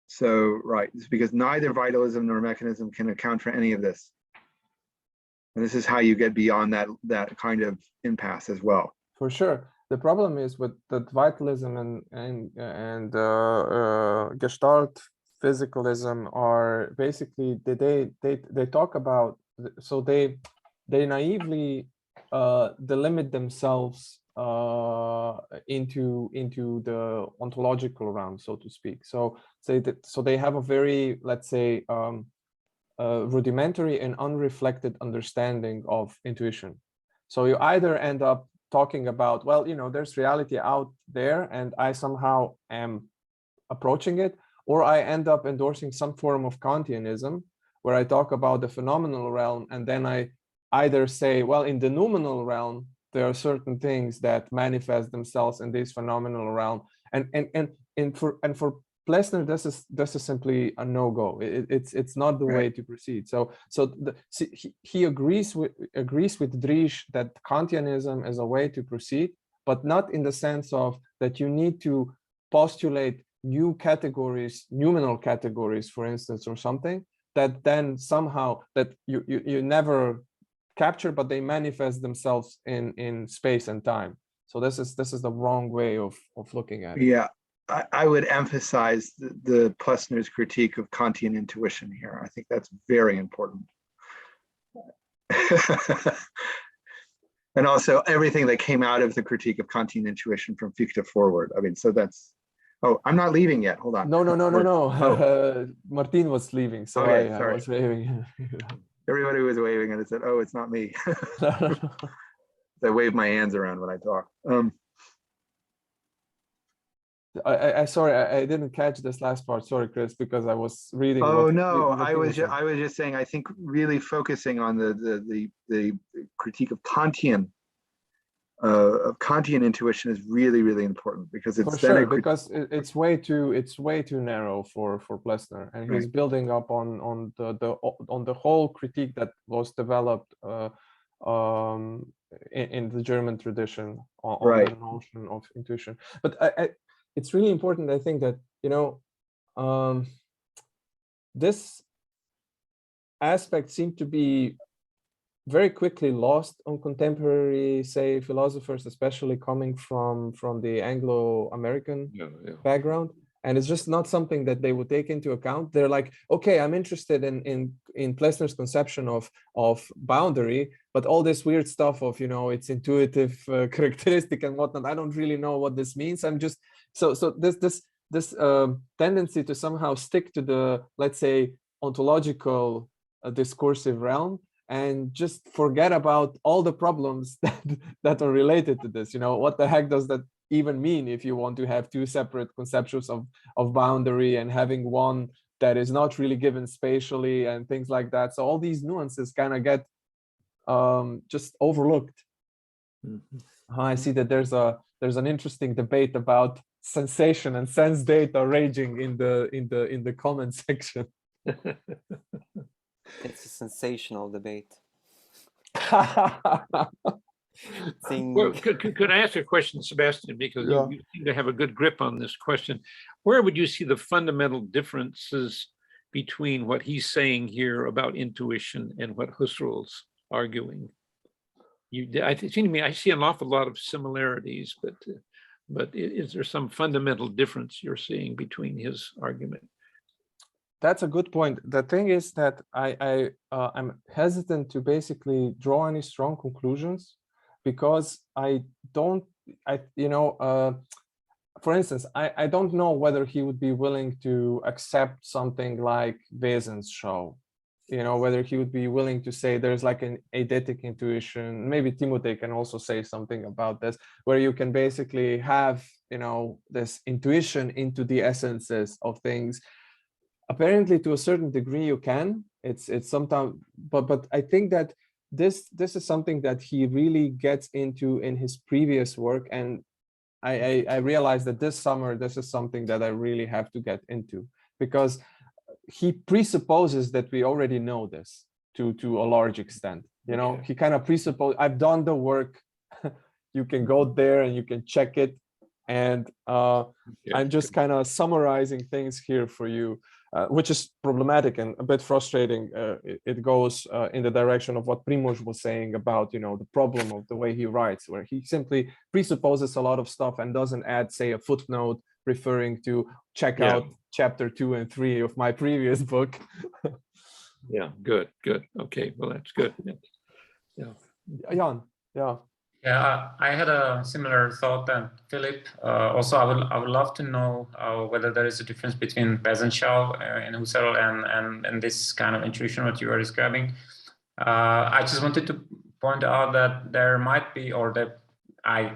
So right, it's because neither vitalism nor mechanism can account for any of this, and this is how you get beyond that kind of impasse as well. For sure. The problem is with that vitalism and Gestalt physicalism are basically they talk about, so they naively delimit themselves into the ontological realm, so to speak. So they have a very, let's say, rudimentary and unreflected understanding of intuition. So you either end up talking about, well, you know, there's reality out there and I somehow am approaching it, or I end up endorsing some form of Kantianism where I talk about the phenomenal realm, and then I either say, well, in the noumenal realm there are certain things that manifest themselves in this phenomenal realm, and for Plessner, this is simply a no-go. It's not the way to proceed. So he agrees with Driesch that Kantianism is a way to proceed, but not in the sense of that you need to postulate new categories, noumenal categories, for instance, or something that then somehow that you never capture, but they manifest themselves in space and time. So this is the wrong way of looking at it. Yeah. I would emphasize the Plessner's critique of Kantian intuition here. I think that's very important. And also everything that came out of the critique of Kantian intuition from Fichte forward. I mean, so that's, oh, I'm not leaving yet. Hold on. No. Oh. Martin was leaving, so okay, I was waving. Everybody was waving and it said, oh, it's not me. I wave my hands around when I talk. Sorry, I didn't catch this last part. Sorry, Chris, because I was reading. Oh no, I was just saying, I think really focusing on the critique of Kantian intuition is really important, because it's for sure, because it's way too narrow for Plessner, and he's building up on the whole critique that was developed in the German tradition on the notion of intuition. But it's really important, I think, that, you know, this aspect seemed to be very quickly lost on contemporary, say, philosophers, especially coming from the Anglo-American background. And it's just not something that they would take into account. They're like, okay, I'm interested in Plessner's conception of boundary, but all this weird stuff of, you know, it's intuitive characteristic and whatnot, I don't really know what this means. I'm just so this tendency to somehow stick to the, let's say, ontological discursive realm and just forget about all the problems that are related to this. You know, what the heck does that even mean if you want to have two separate conceptions of boundary and having one that is not really given spatially and things like that? So all these nuances kind of get just overlooked. I see that there's an interesting debate about sensation and sense data raging in the comment section. It's a sensational debate. Well, could I ask a question, Sebastian, because you seem to have a good grip on this question. Where would you see the fundamental differences between what he's saying here about intuition and what Husserl's arguing? I see an awful lot of similarities, but is there some fundamental difference you're seeing between his argument? That's a good point. The thing is that I'm hesitant to basically draw any strong conclusions, because for instance, I don't know whether he would be willing to accept something like Wesen's show, whether he would be willing to say there's like an eidetic intuition. Maybe Timotei can also say something about this, where you can basically have, this intuition into the essences of things. Apparently, to a certain degree, you can. It's sometimes, but I think that this is something that he really gets into in his previous work, and I realized that this summer this is something that I really have to get into, because he presupposes that we already know this to a large extent. He kind of presupposes, I've done the work. You can go there and you can check it, and I'm just kind of summarizing things here for you, which is problematic and a bit frustrating. It goes in the direction of what Primož was saying about the problem of the way he writes, where he simply presupposes a lot of stuff and doesn't add, say, a footnote referring to check out chapter 2 and 3 of my previous book. Yeah, good. Okay, well, that's good. Yeah. Jan, yeah. Yeah, I had a similar thought than Philip. Also, I would love to know whether there is a difference between Wesenschaft in Husserl and this kind of intuition what you are describing. I just wanted to point out that there might be, or that I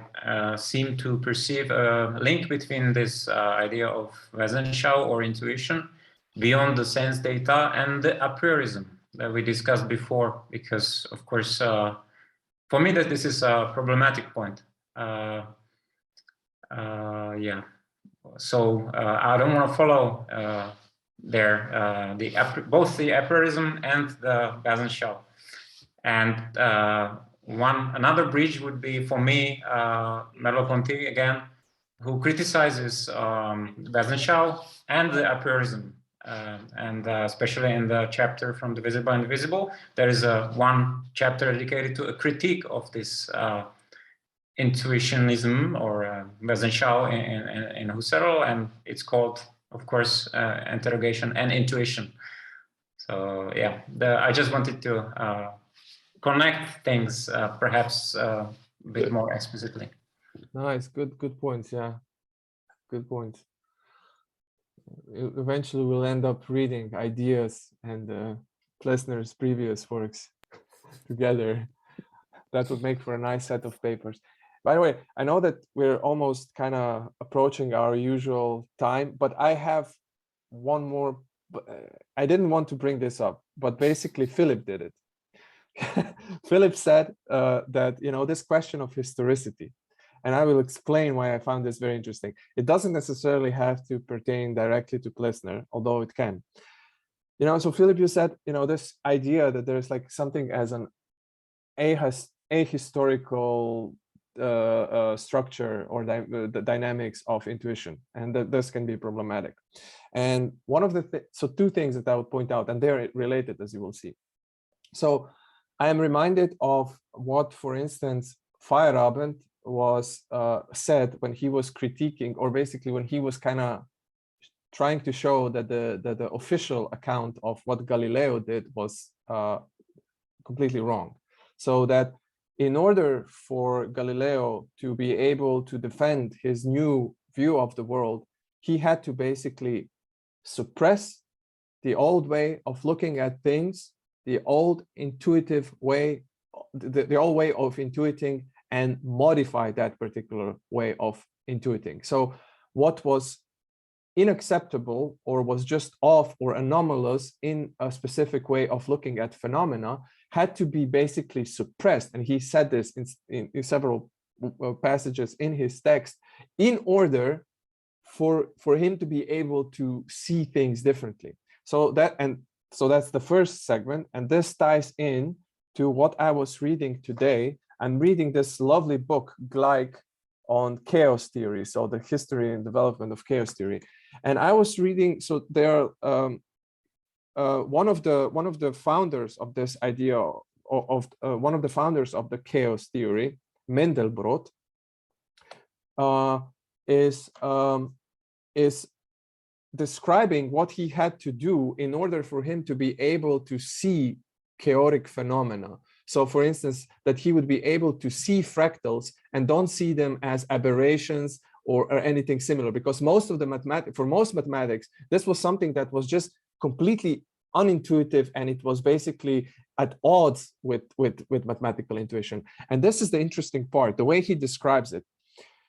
seem to perceive a link between this idea of Wesenschaft or intuition beyond the sense data and the a priorism that we discussed before, because of course, for me, that this is a problematic point. Yeah. So I don't want to follow both the a priorism and the Wesenschaft. And another bridge would be for me Merleau-Ponty again, who criticizes Wesenschaft and the a priorism. And especially in the chapter from the visible and invisible, there is one chapter dedicated to a critique of this intuitionism or Wesenschaft in Husserl, and it's called, of course, interrogation and intuition. So yeah, I just wanted to connect things perhaps a bit more explicitly. Nice, good points. Yeah, good points. Eventually we'll end up reading Ideas and Plessner's previous works together. That would make for a nice set of papers. By the way, I know that we're almost kind of approaching our usual time, but I have one more. I didn't want to bring this up, but basically Philip did it. Philip said that, this question of historicity, and I will explain why I found this very interesting. It doesn't necessarily have to pertain directly to Plessner, although it can. So Philip, you said, this idea that there's like something as an ahistorical structure or the dynamics of intuition, and that this can be problematic. And one of the so two things that I would point out, and they're related, as you will see. So I am reminded of what, for instance, Feyerabend was said when he was critiquing, or basically when he was kind of trying to show that the official account of what Galileo did was completely wrong. So that in order for Galileo to be able to defend his new view of the world, he had to basically suppress the old way of looking at things, the old intuitive way, the old way of intuiting, and modify that particular way of intuiting. So what was unacceptable or was just off or anomalous in a specific way of looking at phenomena had to be basically suppressed. And he said this in several passages in his text, in order for him to be able to see things differently. So that's the first segment, and this ties in to what I was reading today. I'm reading this lovely book, Gleich, on chaos theory, so the history and development of chaos theory. And I was reading, so there one of the founders of this idea of one of the founders of the chaos theory, Mandelbrot, is describing what he had to do in order for him to be able to see chaotic phenomena. So for instance, that he would be able to see fractals and don't see them as aberrations or anything similar, because most of the for most mathematics, this was something that was just completely unintuitive, and it was basically at odds with mathematical intuition. And this is the interesting part, the way he describes it.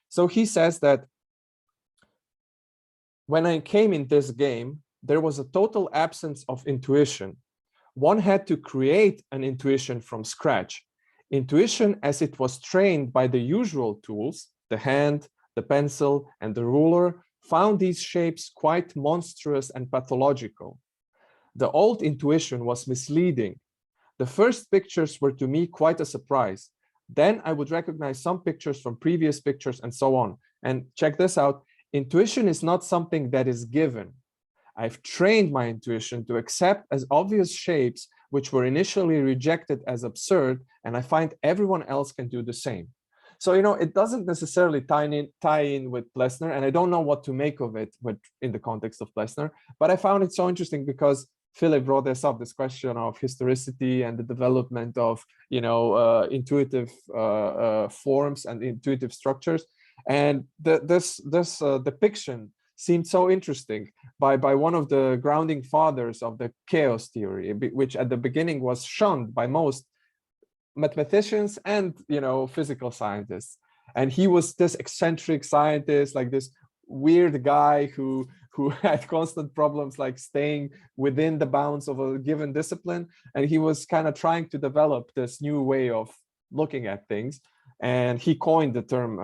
So he says that when I came in this game, there was a total absence of intuition. One had to create an intuition from scratch. Intuition, as it was trained by the usual tools, the hand, the pencil, and the ruler, found these shapes quite monstrous and pathological. The old intuition was misleading. The first pictures were to me quite a surprise. Then I would recognize some pictures from previous pictures and so on. And check this out. Intuition is not something that is given. I've trained my intuition to accept as obvious shapes which were initially rejected as absurd, and I find everyone else can do the same. So, you know, it doesn't necessarily tie in with Plessner, and I don't know what to make of it in the context of Plessner, but I found it so interesting because Philip brought this up, this question of historicity and the development of, you know, intuitive forms and intuitive structures. And this depiction seemed so interesting by one of the grounding fathers of the chaos theory, which at the beginning was shunned by most mathematicians and, you know, physical scientists. And he was this eccentric scientist, like this weird guy who had constant problems like staying within the bounds of a given discipline. And he was kind of trying to develop this new way of looking at things. And he coined the term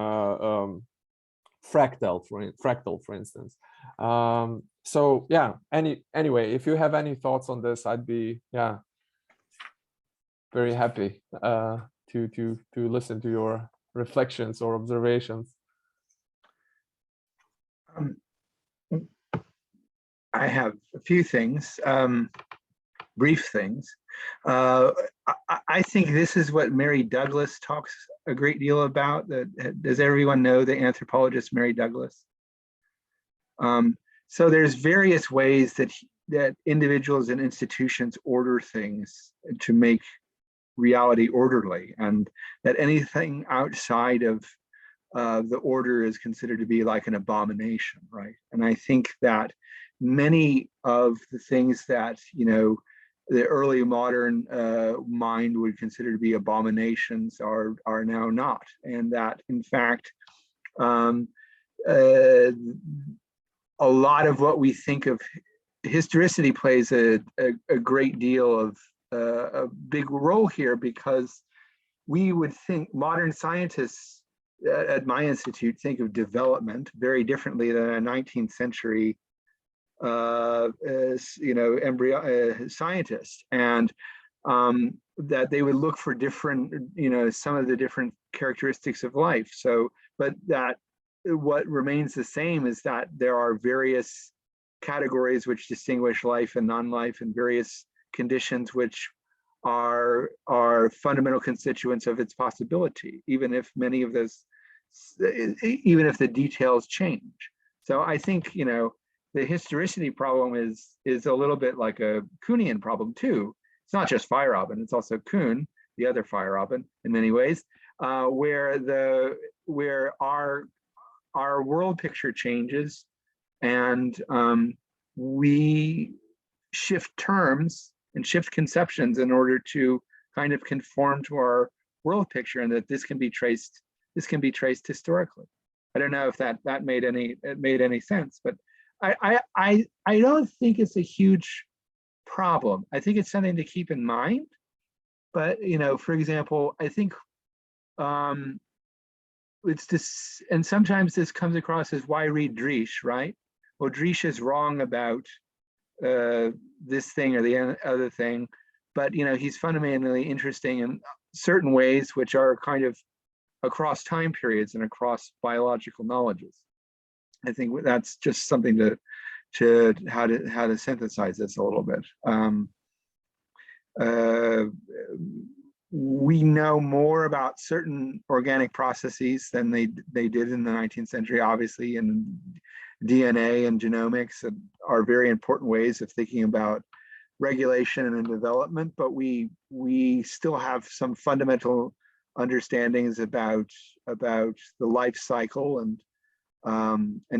fractal, for instance. So yeah, anyway, if you have any thoughts on this, I'd be very happy to listen to your reflections or observations. I have a few things, brief things. I think this is what Mary Douglas talks a great deal about. Does everyone know the anthropologist Mary Douglas? So there's various ways that individuals and institutions order things to make reality orderly, and that anything outside of the order is considered to be like an abomination, right? And I think that many of the things that, you know, the early modern mind would consider to be abominations are now not, and that in fact a lot of what we think of historicity plays a great deal of a big role here, because we would think modern scientists at my institute think of development very differently than a 19th century scientist, and that they would look for different, you know, some of the different characteristics of life. So, but that what remains the same is that there are various categories which distinguish life and non-life, and various conditions which are fundamental constituents of its possibility, even if many of those, even if the details change. So I think, you know, the historicity problem is a little bit like a Kuhnian problem too. It's not just Feyerabend, it's also Kuhn, the other Feyerabend, in many ways, where our world picture changes, and we shift terms and shift conceptions in order to kind of conform to our world picture, and that this can be traced historically. I don't know if that made any sense, but I don't think it's a huge problem. I think it's something to keep in mind. But, you know, for example, I think it's this, and sometimes this comes across as why read Driesch, right? Well, Driesch is wrong about this thing or the other thing, but, you know, he's fundamentally interesting in certain ways which are kind of across time periods and across biological knowledges. I think that's just something to how to synthesize this a little bit. We know more about certain organic processes than they did in the 19th century, obviously, and DNA and genomics are very important ways of thinking about regulation and development, but we still have some fundamental understandings about the life cycle and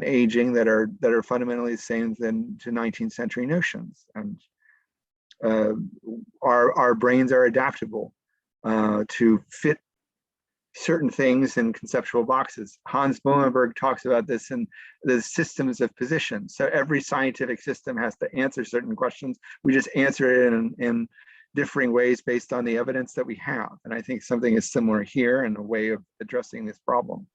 aging that are fundamentally the same to 19th century notions. And our brains are adaptable to fit certain things in conceptual boxes. Hans Bohlenberg talks about this in the systems of position. So every scientific system has to answer certain questions. We just answer it in differing ways based on the evidence that we have. And I think something is similar here in a way of addressing this problem.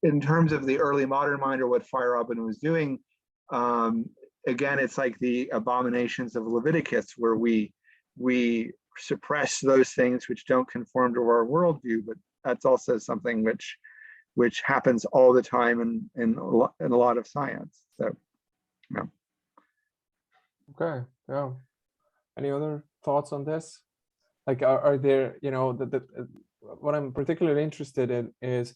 In terms of the early modern mind or what Feyerabend was doing, again, it's like the abominations of Leviticus, where we suppress those things which don't conform to our worldview, but that's also something which happens all the time in a lot of science. So, yeah. Okay, yeah. Any other thoughts on this? Like, are there, you know, what I'm particularly interested in is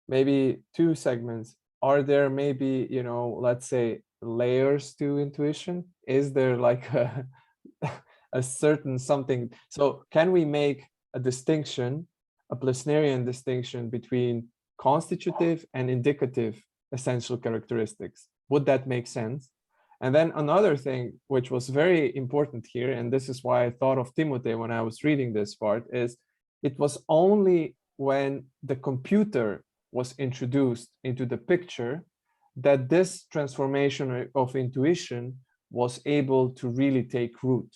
maybe two segments. Are there maybe, you know, let's say layers to intuition? Is there like a certain something? So can we make a distinction, a Plessnerian distinction between constitutive and indicative essential characteristics? Would that make sense? And then another thing, which was very important here, and this is why I thought of Timothy when I was reading this part, is it was only when the computer was introduced into the picture that this transformation of intuition was able to really take root.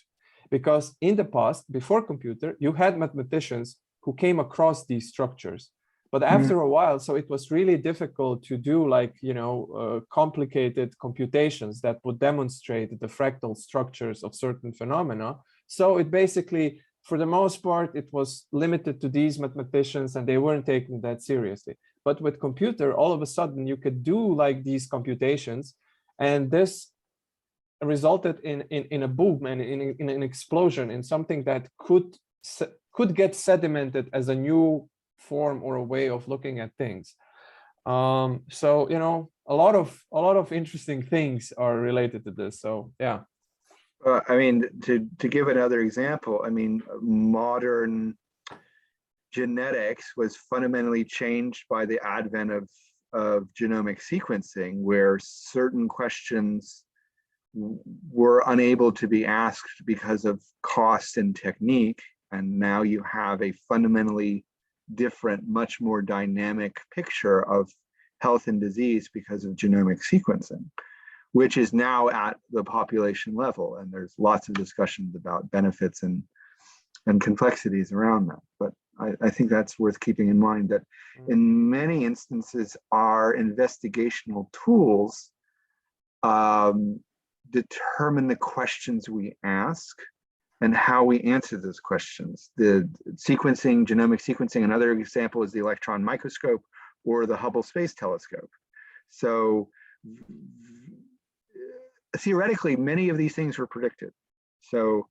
Because in the past, before computer, you had mathematicians who came across these structures. But after a while, so it was really difficult to do, like, you know, complicated computations that would demonstrate the fractal structures of certain phenomena. So it basically, for the most part, it was limited to these mathematicians and they weren't taken that seriously. But with computer, all of a sudden you could do like these computations, and this resulted in a boom and in an explosion, in something that could get sedimented as a new form or a way of looking at things. So, you know, a lot of interesting things are related to this. So yeah. I mean, to give another example, I mean, modern genetics was fundamentally changed by the advent of genomic sequencing, where certain questions were unable to be asked because of cost and technique. And now you have a fundamentally different, much more dynamic picture of health and disease because of genomic sequencing, which is now at the population level. And there's lots of discussions about benefits and complexities around that. But I think that's worth keeping in mind, that in many instances, our investigational tools determine the questions we ask and how we answer those questions. The sequencing, genomic sequencing, another example is the electron microscope or the Hubble Space Telescope. So theoretically, many of these things were predicted. So,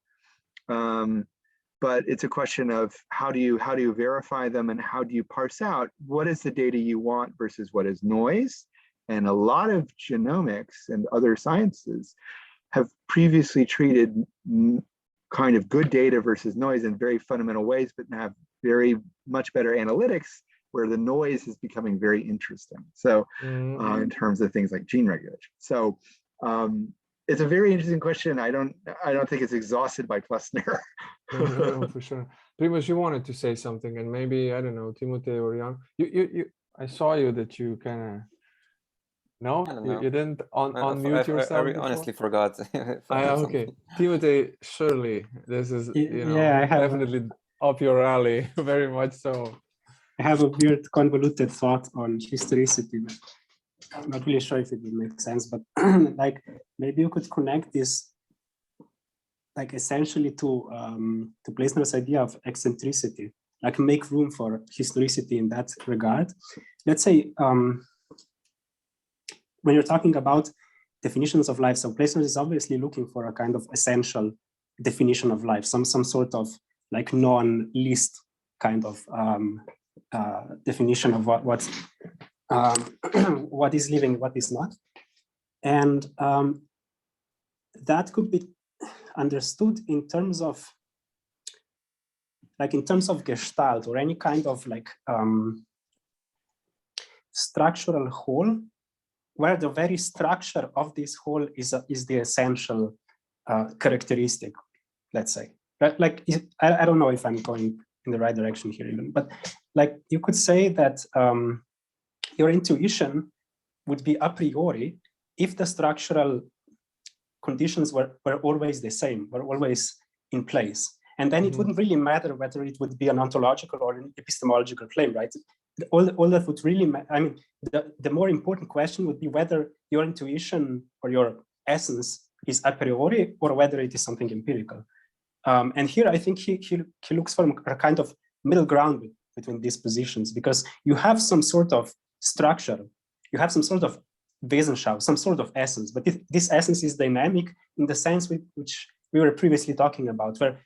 but it's a question of how do you verify them, and how do you parse out what is the data you want versus what is noise. And a lot of genomics and other sciences have previously treated kind of good data versus noise in very fundamental ways, but have very much better analytics, where the noise is becoming very interesting. So in terms of things like gene regulation. So it's a very interesting question. I don't think it's exhausted by Plessner. No, for sure. Primož, you wanted to say something, and maybe, I don't know, Timothy or Jan. I saw you that you kind of. No, you didn't unmute yourself. I honestly forgot. Okay, Timothy, surely this is, you know, yeah, I have definitely up your alley, very much so. I have a weird convoluted thought on historicity. I'm not really sure if it would make sense, but like maybe you could connect this, like essentially to Plessner's idea of eccentricity, like make room for historicity in that regard. Let's say when you're talking about definitions of life, so Plessner is obviously looking for a kind of essential definition of life, some sort of like non-list kind of definition of what is living, what is not. And that could be understood in terms of gestalt, or any kind of like structural whole where the very structure of this whole is the essential characteristic, let's say. Right? Like, I don't know if I'm going in the right direction here, even, but like you could say that your intuition would be a priori if the structural conditions were always the same, were always in place. And then it wouldn't really matter whether it would be an ontological or an epistemological claim, right? All that would really, I mean, the more important question would be whether your intuition or your essence is a priori or whether it is something empirical. And here I think he looks for a kind of middle ground between these positions, because you have some sort of structure, you have some sort of Wesenschau, some sort of essence, but this essence is dynamic in the sense which we were previously talking about, where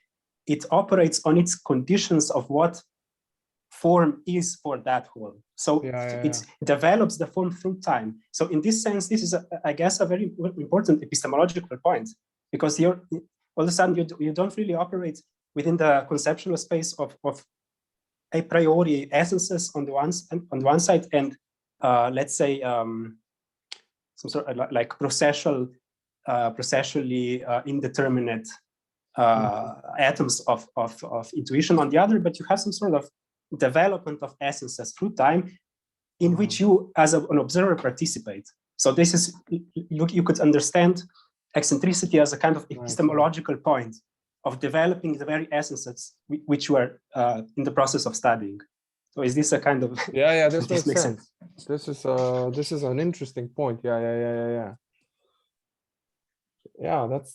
it operates on its conditions of what form is for that whole. So it develops the form through time. So in this sense, this is, I guess, a very important epistemological point, because all of a sudden you don't really operate within the conceptual space of a priori essences on the one side, and let's say some sort of like processually indeterminate atoms of intuition on the other, but you have some sort of development of essences through time in which you as an observer participate. So this is, you could understand eccentricity as a kind of epistemological point of developing the very essences which you are in the process of studying. So is this a kind of this makes sense. This is an interesting point. Yeah,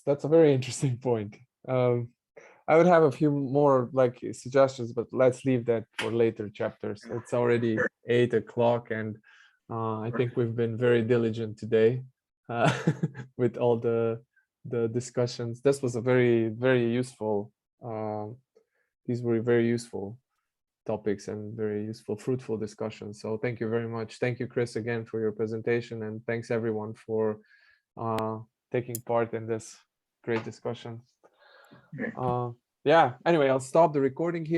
that's a very interesting point. I would have a few more like suggestions, but let's leave that for later chapters. It's already 8 o'clock, and I think we've been very diligent today with all the discussions. This was a very, very useful. These were very useful topics and very useful, fruitful discussions. So thank you very much. Thank you, Chris, again for your presentation, and thanks everyone for taking part in this great discussion. Anyway, I'll stop the recording here.